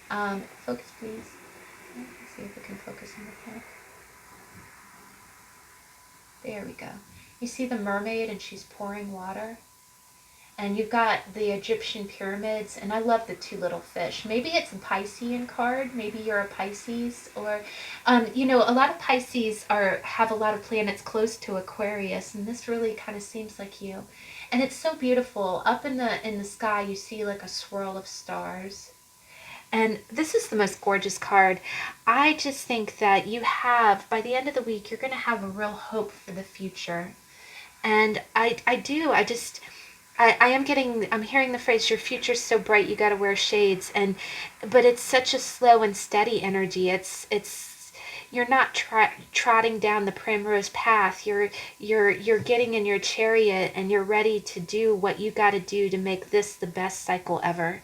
Focus, please. Let's see if we can focus on the pic. There we go. You see the mermaid, and she's pouring water. And you've got the Egyptian pyramids, and I love the two little fish. Maybe it's a Piscean card. Maybe you're a Pisces, or a lot of Pisces have a lot of planets close to Aquarius, and this really kind of seems like you. And it's so beautiful. Up in the sky, you see like a swirl of stars. And this is the most gorgeous card. I just think that by the end of the week, you're going to have a real hope for the future. And I I'm hearing the phrase, your future's so bright you gotta wear shades, but it's such a slow and steady energy. You're not trotting down the primrose path. You're getting in your chariot, and you're ready to do what you gotta do to make this the best cycle ever.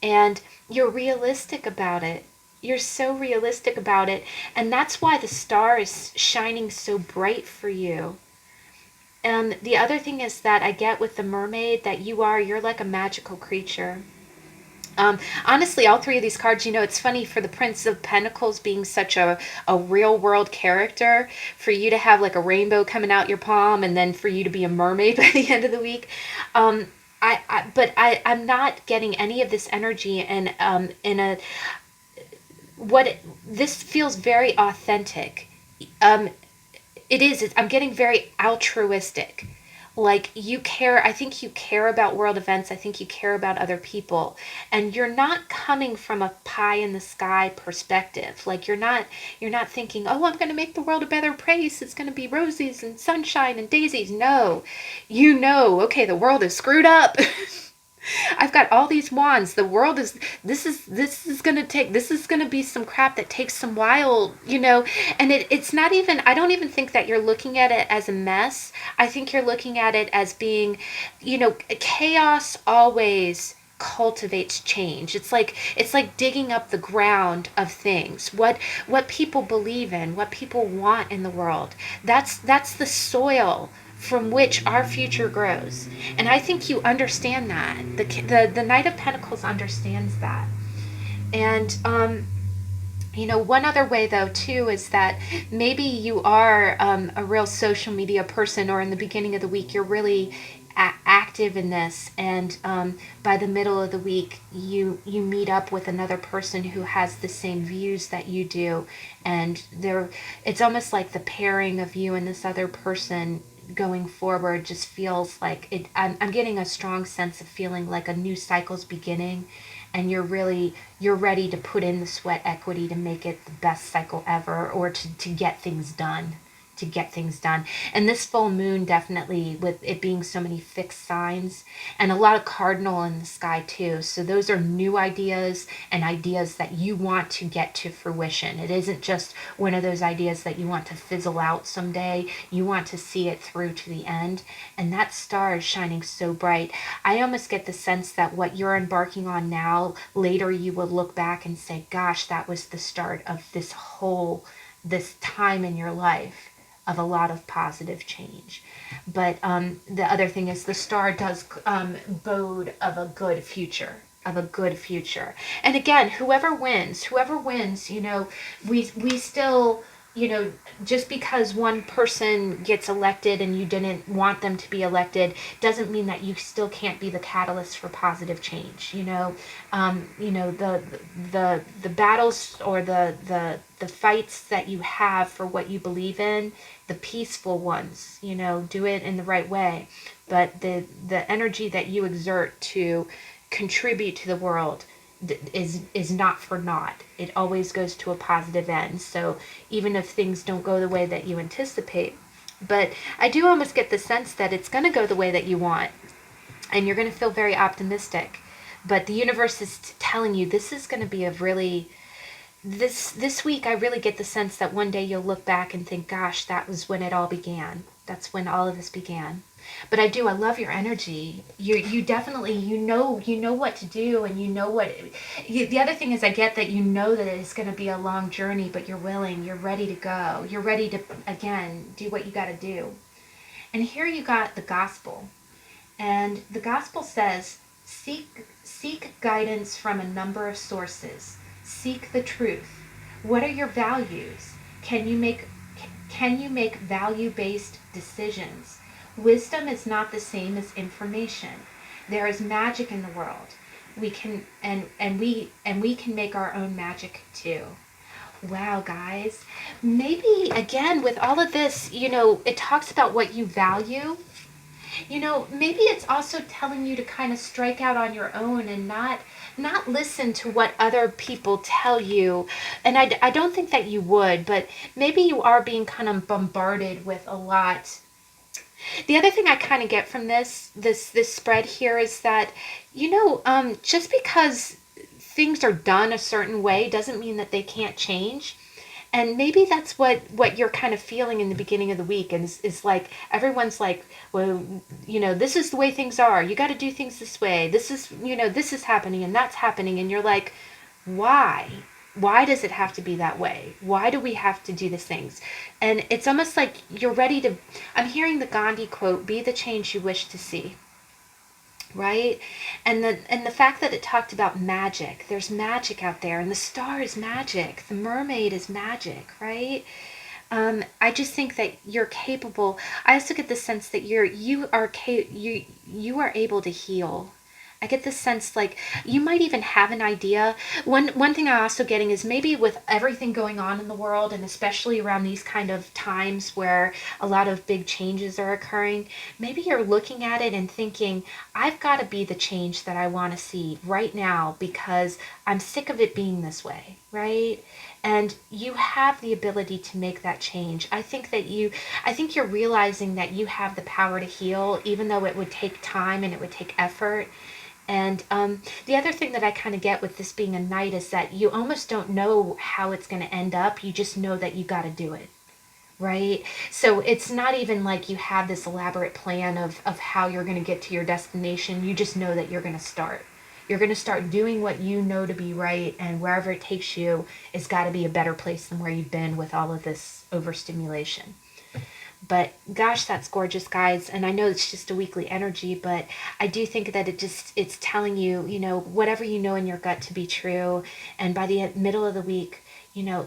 And you're realistic about it. You're so realistic about it, and that's why the star is shining so bright for you. The other thing is that I get with the mermaid that you're like a magical creature. Honestly, all three of these cards, it's funny for the Prince of Pentacles being such a real world character, for you to have like a rainbow coming out your palm, and then for you to be a mermaid by the end of the week. I'm not getting any of this energy, and this feels very authentic. I'm getting very altruistic. Like you care, I think you care about world events. I think you care about other people. And you're not coming from a pie in the sky perspective. Like you're not thinking, oh, I'm going to make the world a better place. It's going to be roses and sunshine and daisies. No, okay, the world is screwed up. I've got all these wands. The world is, this is going to be some crap that takes some while, and it's not even, I don't even think that you're looking at it as a mess. I think you're looking at it as being, chaos always cultivates change. It's like digging up the ground of things, what people believe in, what people want in the world. That's the soil from which our future grows. And I think you understand that. The Knight of Pentacles understands that. And one other way though too is that maybe you are a real social media person, or in the beginning of the week you're really active in this, and by the middle of the week you meet up with another person who has the same views that you do, and it's almost like the pairing of you and this other person going forward just feels like I'm getting a strong sense of feeling like a new cycle's beginning, and you're ready to put in the sweat equity to make it the best cycle ever, or to get things done. To get things done. And this full moon, definitely, with it being so many fixed signs and a lot of cardinal in the sky too. So those are new ideas and ideas that you want to get to fruition. It isn't just one of those ideas that you want to fizzle out someday. You want to see it through to the end. And that star is shining so bright. I almost get the sense that what you're embarking on now, later you will look back and say, gosh, that was the start of this time in your life of a lot of positive change. But the other thing is the star does bode of a good future. Of a good future. And again, whoever wins, we still, just because one person gets elected and you didn't want them to be elected doesn't mean that you still can't be the catalyst for positive change. The battles, or the fights that you have for what you believe in, the peaceful ones, do it in the right way. But the energy that you exert to contribute to the world is not for naught. It always goes to a positive end. So even if things don't go the way that you anticipate, but I do almost get the sense that it's going to go the way that you want, and you're going to feel very optimistic. But the universe is telling you this is going to be a really this week. I really get the sense that one day you'll look back and think, gosh, that was when it all began. That's when all of this began. But I love your energy. You definitely, you know what to do, and the other thing is, I get that that it's going to be a long journey, but you're willing, you're ready to go. You're ready to, again, do what you got to do. And here you got the gospel. And the gospel says, seek guidance from a number of sources. Seek the truth. What are your values? Can you make value-based decisions? Wisdom is not the same as information. There is magic in the world. We can we can make our own magic too. Wow, guys. Maybe again with all of this, it talks about what you value. Maybe it's also telling you to kind of strike out on your own and not listen to what other people tell you. And I don't think that you would, but maybe you are being kind of bombarded with a lot. The other thing I kind of get from this spread here is that, just because things are done a certain way doesn't mean that they can't change. And maybe that's what you're kind of feeling in the beginning of the week, and is like everyone's like, well, this is the way things are. You got to do things this way. This is happening and that's happening, and you're like, why? Why does it have to be that way? Why do we have to do these things? And it's almost like you're ready to, I'm hearing the Gandhi quote, be the change you wish to see. Right? And the fact that it talked about magic, there's magic out there, and the star is magic, the mermaid is magic, right? I just think that you're capable. I also get the sense that you are able to heal. I get the sense like you might even have an idea. One thing I'm also getting is maybe with everything going on in the world, and especially around these kind of times where a lot of big changes are occurring, maybe you're looking at it and thinking, I've got to be the change that I want to see right now because I'm sick of it being this way, right? And you have the ability to make that change. I think you're realizing that you have the power to heal, even though it would take time and it would take effort. And the other thing that I kind of get with this being a night is that you almost don't know how it's going to end up. You just know that you got to do it, right? So it's not even like you have this elaborate plan of how you're going to get to your destination. You just know that you're going to start. You're going to start doing what you know to be right, and wherever it takes you, it's got to be a better place than where you've been with all of this overstimulation. But gosh, that's gorgeous, guys. And I know it's just a weekly energy, but I do think that it's telling you, whatever you know in your gut to be true. And by the middle of the week, the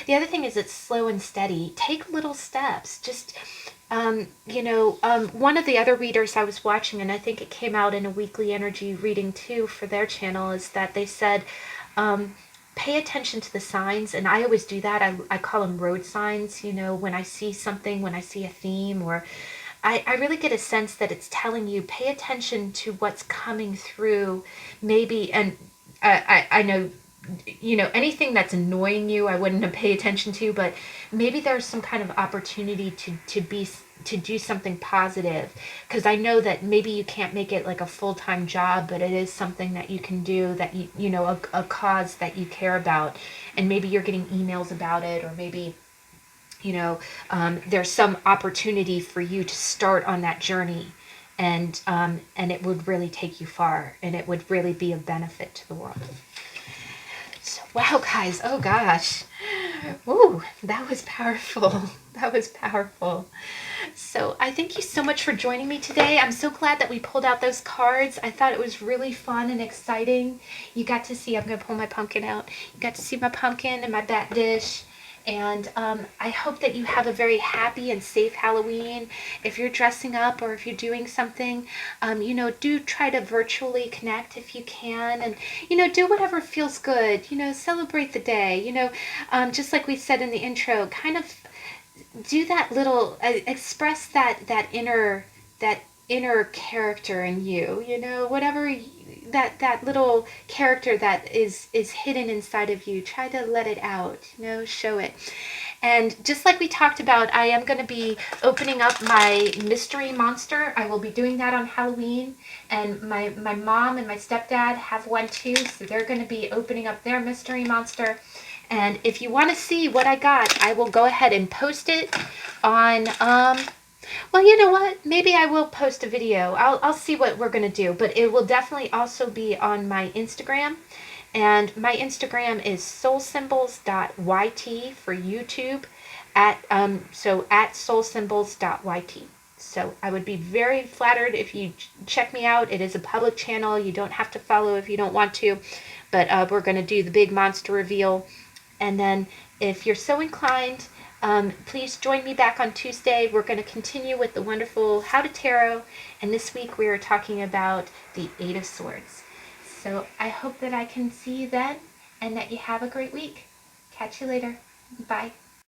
other thing is it's slow and steady. Take little steps. Just, one of the other readers I was watching, and I think it came out in a weekly energy reading too for their channel, is that they said, pay attention to the signs. And I always do that. I call them road signs, when I see something, when I see a theme, or I really get a sense that it's telling you, pay attention to what's coming through maybe. And I know, you know, anything that's annoying you, I wouldn't pay attention to, but maybe there's some kind of opportunity to do something positive, because I know that maybe you can't make it like a full-time job, but it is something that you can do, that you know, a cause that you care about, and maybe you're getting emails about it, or maybe, you know, there's some opportunity for you to start on that journey, and it would really take you far, and it would really be a benefit to the world. So, wow, guys, oh gosh. Ooh, that was powerful. That was powerful. So, I thank you so much for joining me today. I'm so glad that we pulled out those cards. I thought it was really fun and exciting. You got to see, I'm going to pull my pumpkin out. You got to see my pumpkin and my bat dish. And I hope that you have a very happy and safe Halloween. If you're dressing up or if you're doing something, you know, do try to virtually connect if you can. And, you know, do whatever feels good. You know, celebrate the day. You know, just like we said in the intro, kind of do that little, express that inner character in you. You know, whatever that little character that is hidden inside of you, try to let it out, you know, show it. And just like we talked about, I am going to be opening up my mystery monster. I will be doing that on Halloween, and my mom and my stepdad have one too, so they're going to be opening up their mystery monster. And if you want to see what I got, I will go ahead and post it on well, you know what? Maybe I will post a video. I'll see what we're going to do, but it will definitely also be on my Instagram. And my Instagram is soulsymbols.yt for YouTube, so at soulsymbols.yt. So I would be very flattered if you check me out. It is a public channel. You don't have to follow if you don't want to, but we're going to do the big monster reveal. And then if you're so inclined, please join me back on Tuesday. We're going to continue with the wonderful How to Tarot, and this week we are talking about the Eight of Swords. So I hope that I can see you then, and that you have a great week. Catch you later. Bye.